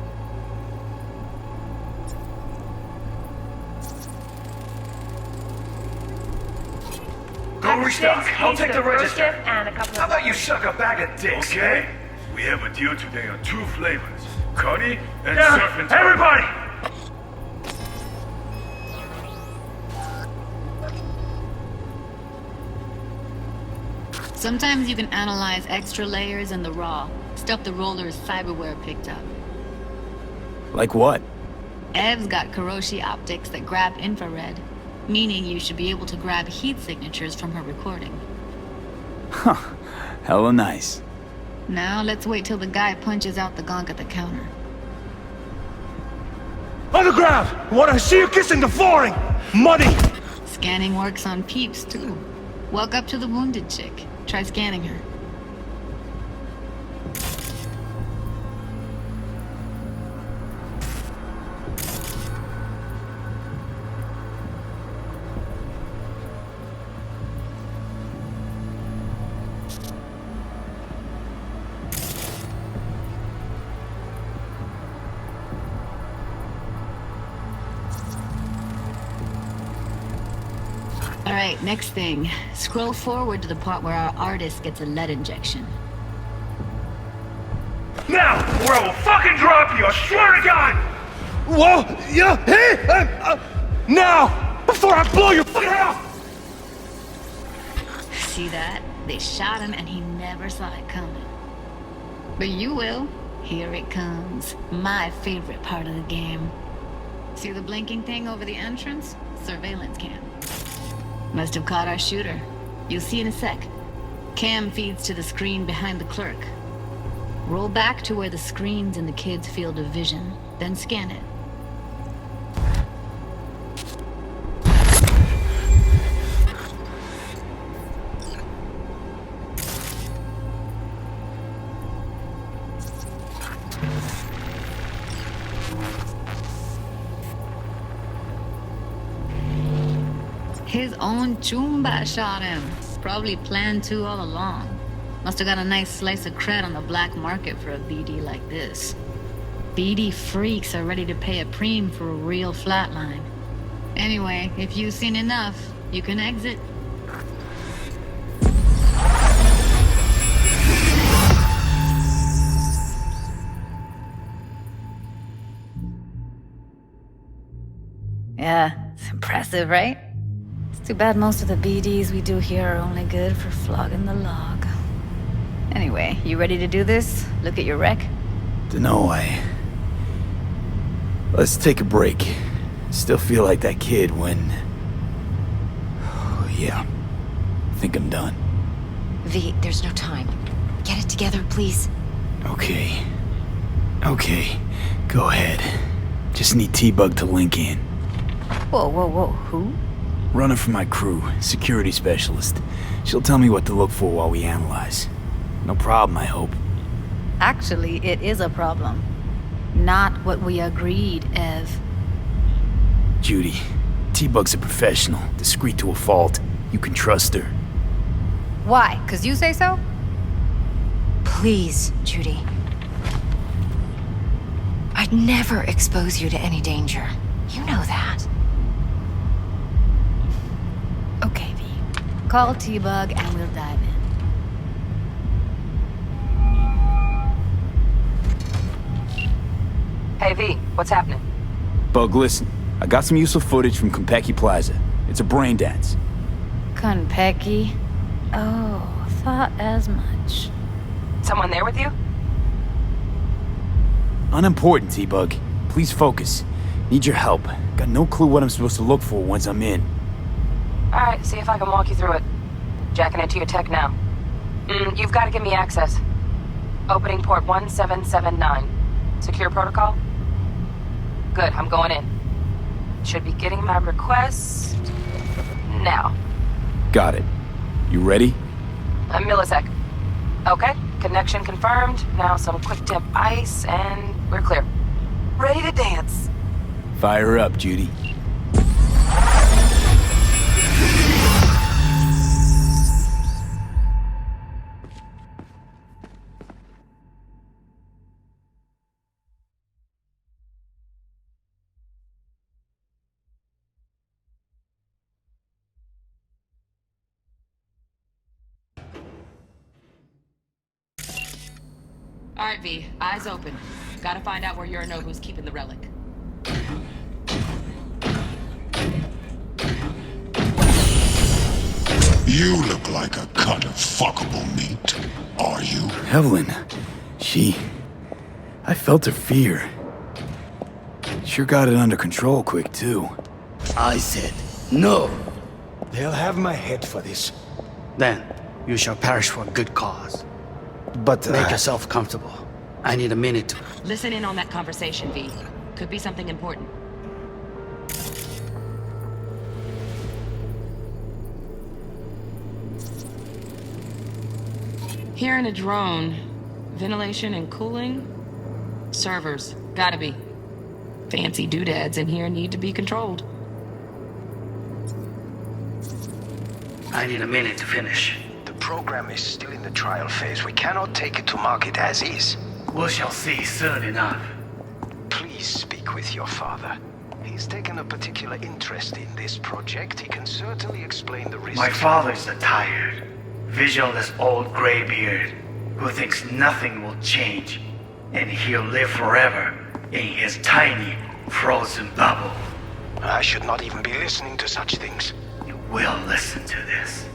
Go restock. I'll take the register. How about you suck a bag of dicks, okay? We have a deal today on 2 flavors. Cuddy and Surf and everybody! Sometimes you can analyze extra layers in the raw, stuff the roller's cyberware picked up. Like what? Ev's got Kiroshi optics that grab infrared, meaning you should be able to grab heat signatures from her recording. Huh. Hella nice. Now let's wait till the guy punches out the gonk at the counter. On the ground! I want to see you kissing the flooring! Money! Scanning works on peeps, too. Walk up to the wounded chick. Try scanning her. Alright, next thing. Scroll forward to the part where our artist gets a lead injection. Now, or I will fucking drop you, I swear to God! Whoa! Yeah! Hey! Now! Before I blow your fucking head off! See that? They shot him and he never saw it coming. But you will. Here it comes. My favorite part of the game. See the blinking thing over the entrance? Surveillance cam. Must have caught our shooter. You'll see in a sec. Cam feeds to the screen behind the clerk. Roll back to where the screen's in the kid's field of vision, then scan it. His own Chumba shot him. Probably planned to all along. Must have got a nice slice of cred on the black market for a BD like this. BD freaks are ready to pay a preem for a real flatline. Anyway, if you've seen enough, you can exit. Yeah, it's impressive, right? It's too bad most of the BDs we do here are only good for flogging the log. Anyway, you ready to do this? Look at your rec? Dunno, Let's take a break. Still feel like that kid when... Oh, yeah. I think I'm done. V, there's no time. Get it together, please. Okay. Go ahead. Just need T-Bug to link in. Whoa, who? Runner for my crew, security specialist. She'll tell me what to look for while we analyze. No problem, I hope. Actually, it is a problem. Not what we agreed, Ev. Judy, T-Bug's a professional, discreet to a fault. You can trust her. Why? 'Cause you say so? Please, Judy. I'd never expose you to any danger. You know that. Okay, V. Call T-Bug and we'll dive in. Hey, V, what's happening? Bug, listen. I got some useful footage from Konpeki Plaza. It's a brain dance. Konpeki? Oh, thought as much. Someone there with you? Unimportant, T-Bug. Please focus. Need your help. Got no clue what I'm supposed to look for once I'm in. Alright, see if I can walk you through it. Jacking into your tech now. You've got to give me access. Opening port 1779. Secure protocol? Good, I'm going in. Should be getting my request now. Got it. You ready? A millisec. Okay, connection confirmed. Now some quick temp ice, and we're clear. Ready to dance. Fire up, Judy. Alright, V. Eyes open. Gotta find out where Yorinobu's keeping the relic. You look like a cut of fuckable meat. Are you? Evelyn. I felt her fear. Sure got it under control quick, too. I said, no. They'll have my head for this. Then, you shall perish for a good cause. But make yourself comfortable. I need a minute to... Listen in on that conversation, V. Could be something important. Here in a drone, ventilation and cooling? Servers, gotta be. Fancy doodads in here need to be controlled. I need a minute to finish. The program is still in the trial phase. We cannot take it to market as is. We shall see soon enough. Please speak with your father. He's taken a particular interest in this project. He can certainly explain the risks. My father's a tired, visionless old graybeard who thinks nothing will change, and he'll live forever in his tiny, frozen bubble. I should not even be listening to such things. You will listen to this.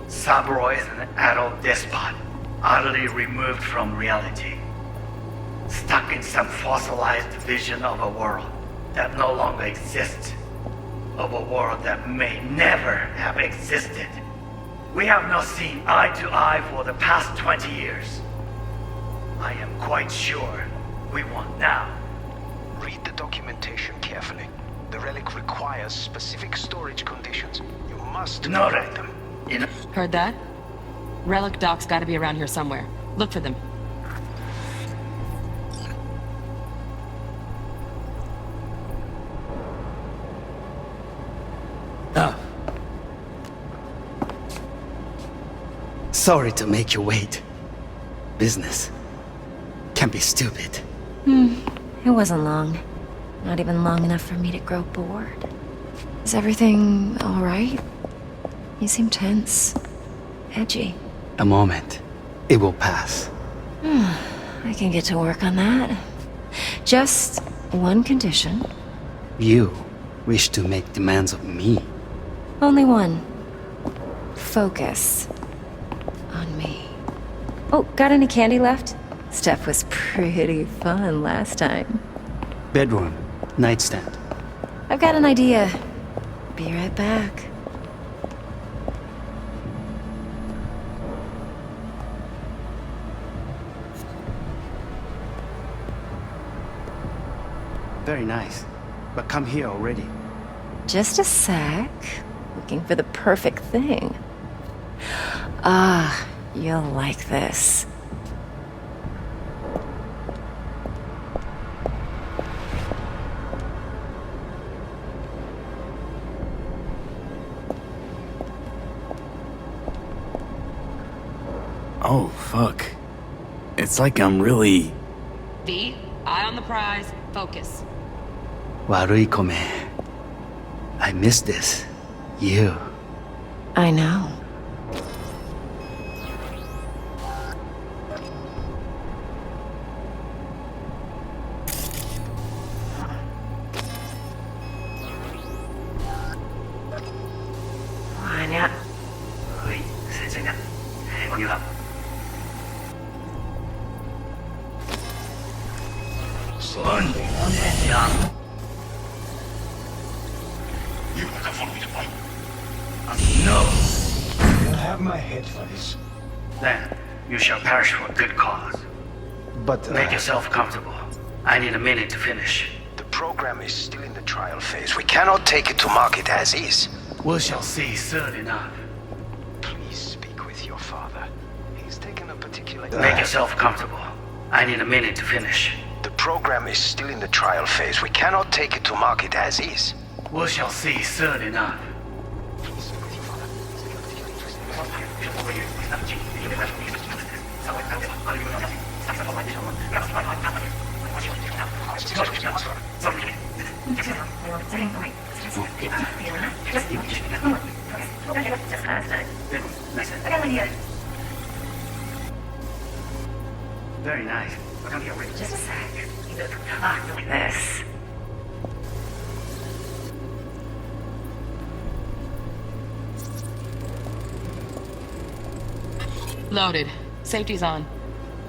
Saburo is an adult despot, utterly removed from reality. Stuck in some fossilized vision of a world that no longer exists. Of a world that may never have existed. We have not seen eye to eye for the past 20 years. I am quite sure we won't now. Read the documentation carefully. The relic requires specific storage conditions. You must provide them. Heard that? Relic doc's gotta be around here somewhere. Look for them. Sorry to make you wait. Business can be stupid. It wasn't long. Not even long enough for me to grow bored. Is everything alright? You seem tense. Edgy. A moment. It will pass. I can get to work on that. Just one condition. You wish to make demands of me. Only one. Focus. On me. Oh, got any candy left? Stuff was pretty fun last time. Bedroom. Nightstand. I've got an idea. Be right back. Very nice. But come here already. Just a sec. Looking for the perfect thing. You'll like this. Oh, fuck. It's like I'm really... V, eye on the prize, focus. Warui kome. I miss this. You. I know. No. You'll have my head for this. Then you shall perish for a good cause. But Make yourself comfortable. I need a minute to finish. the program is still in the trial phase. We cannot take it to market as is. We shall see soon enough. Please speak with your father. He's taken a particular... Make yourself comfortable. I need a minute to finish. The program is still in the trial phase. We cannot take it to market as is. We shall see soon enough. Very nice. Just a sec. Like this. Loaded. Safety's on.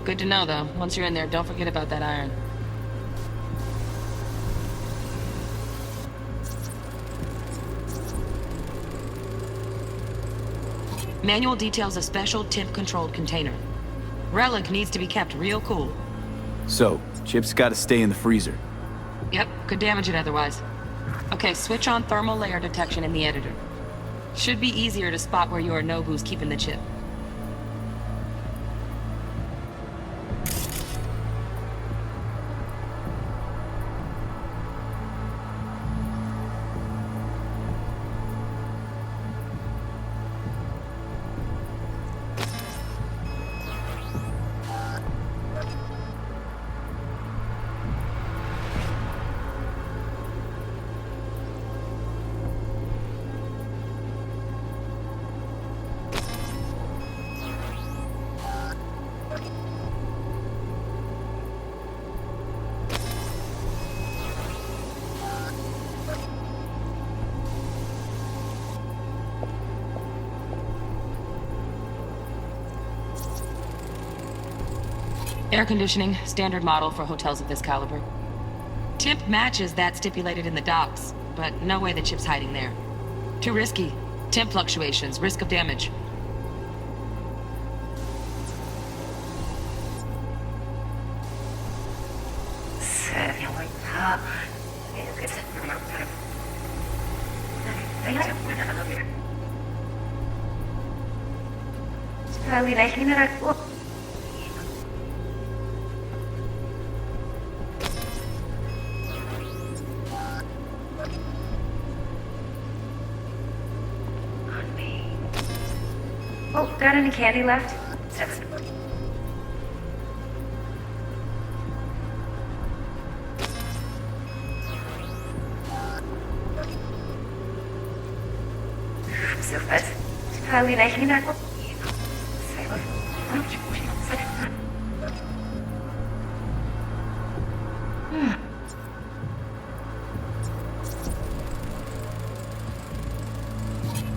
Good to know, though. Once you're in there, don't forget about that iron. Manual details a special temp-controlled container. Relic needs to be kept real cool. So, Chip's gotta stay in the freezer. Yep, could damage it otherwise. Okay, switch on thermal layer detection in the editor. Should be easier to spot where Yorinobu's keeping the chip. Air conditioning, standard model for hotels of this caliber. Temp matches that stipulated in the docs, but no way the chip's hiding there. Too risky. Temp fluctuations, risk of damage. Oh, got any candy left?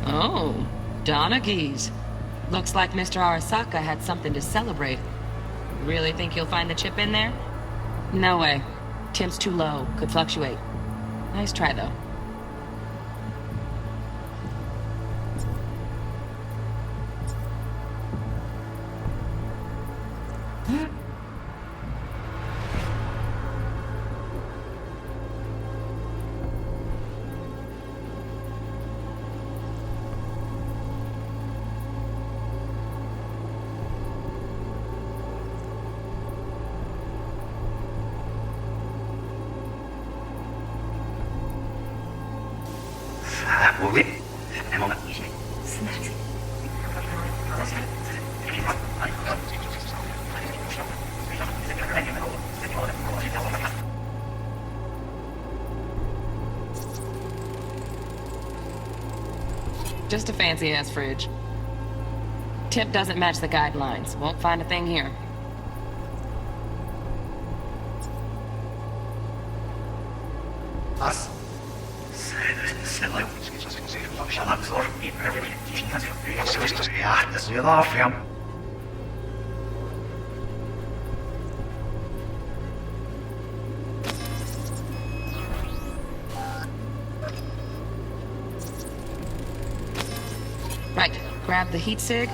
Oh, Donaghy's. Looks like Mr. Arasaka had something to celebrate. Really think you'll find the chip in there? No way. Temp's too low. Could fluctuate. Nice try, though. Just a fancy-ass fridge. Tip doesn't match the guidelines. Won't find a thing here. Us. Ja, das ist wieder aufwärmen. Grab the heat sig.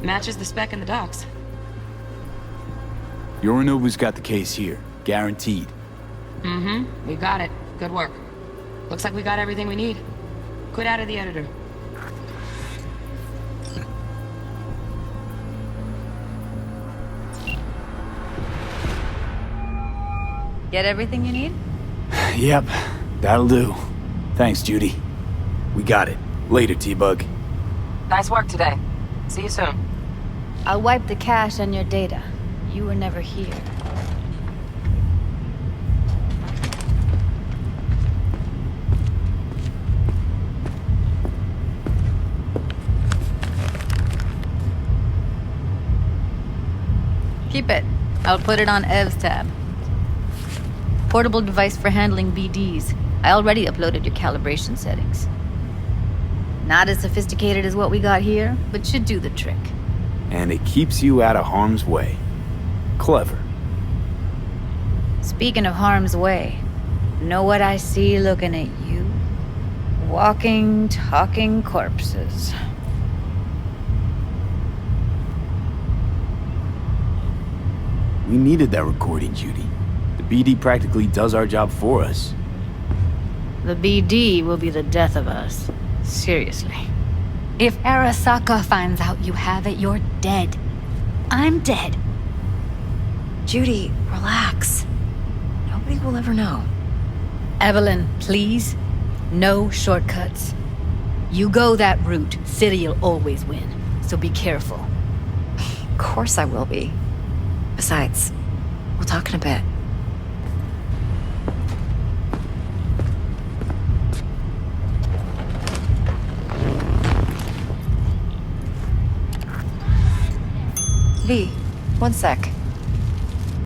Matches the spec in the docs. Yorinobu's got the case here. Guaranteed. Mm-hmm. We got it. Good work. Looks like we got everything we need. Quit out of the editor. Get everything you need? Yep, that'll do. Thanks, Judy. We got it. Later, T-Bug. Nice work today. See you soon. I'll wipe the cache on your data. You were never here. Keep it. I'll put it on Ev's tab. Portable device for handling BDs. I already uploaded your calibration settings. Not as sophisticated as what we got here, but should do the trick. And it keeps you out of harm's way. Clever. Speaking of harm's way, know what I see looking at you? Walking, talking corpses. We needed that recording, Judy. The BD practically does our job for us. The BD will be the death of us. Seriously. If Arasaka finds out you have it, you're dead. I'm dead. Judy, relax. Nobody will ever know. Evelyn, please. No shortcuts. You go that route, City'll always win. So be careful. Of course I will be. Besides, we'll talk in a bit. V, one sec.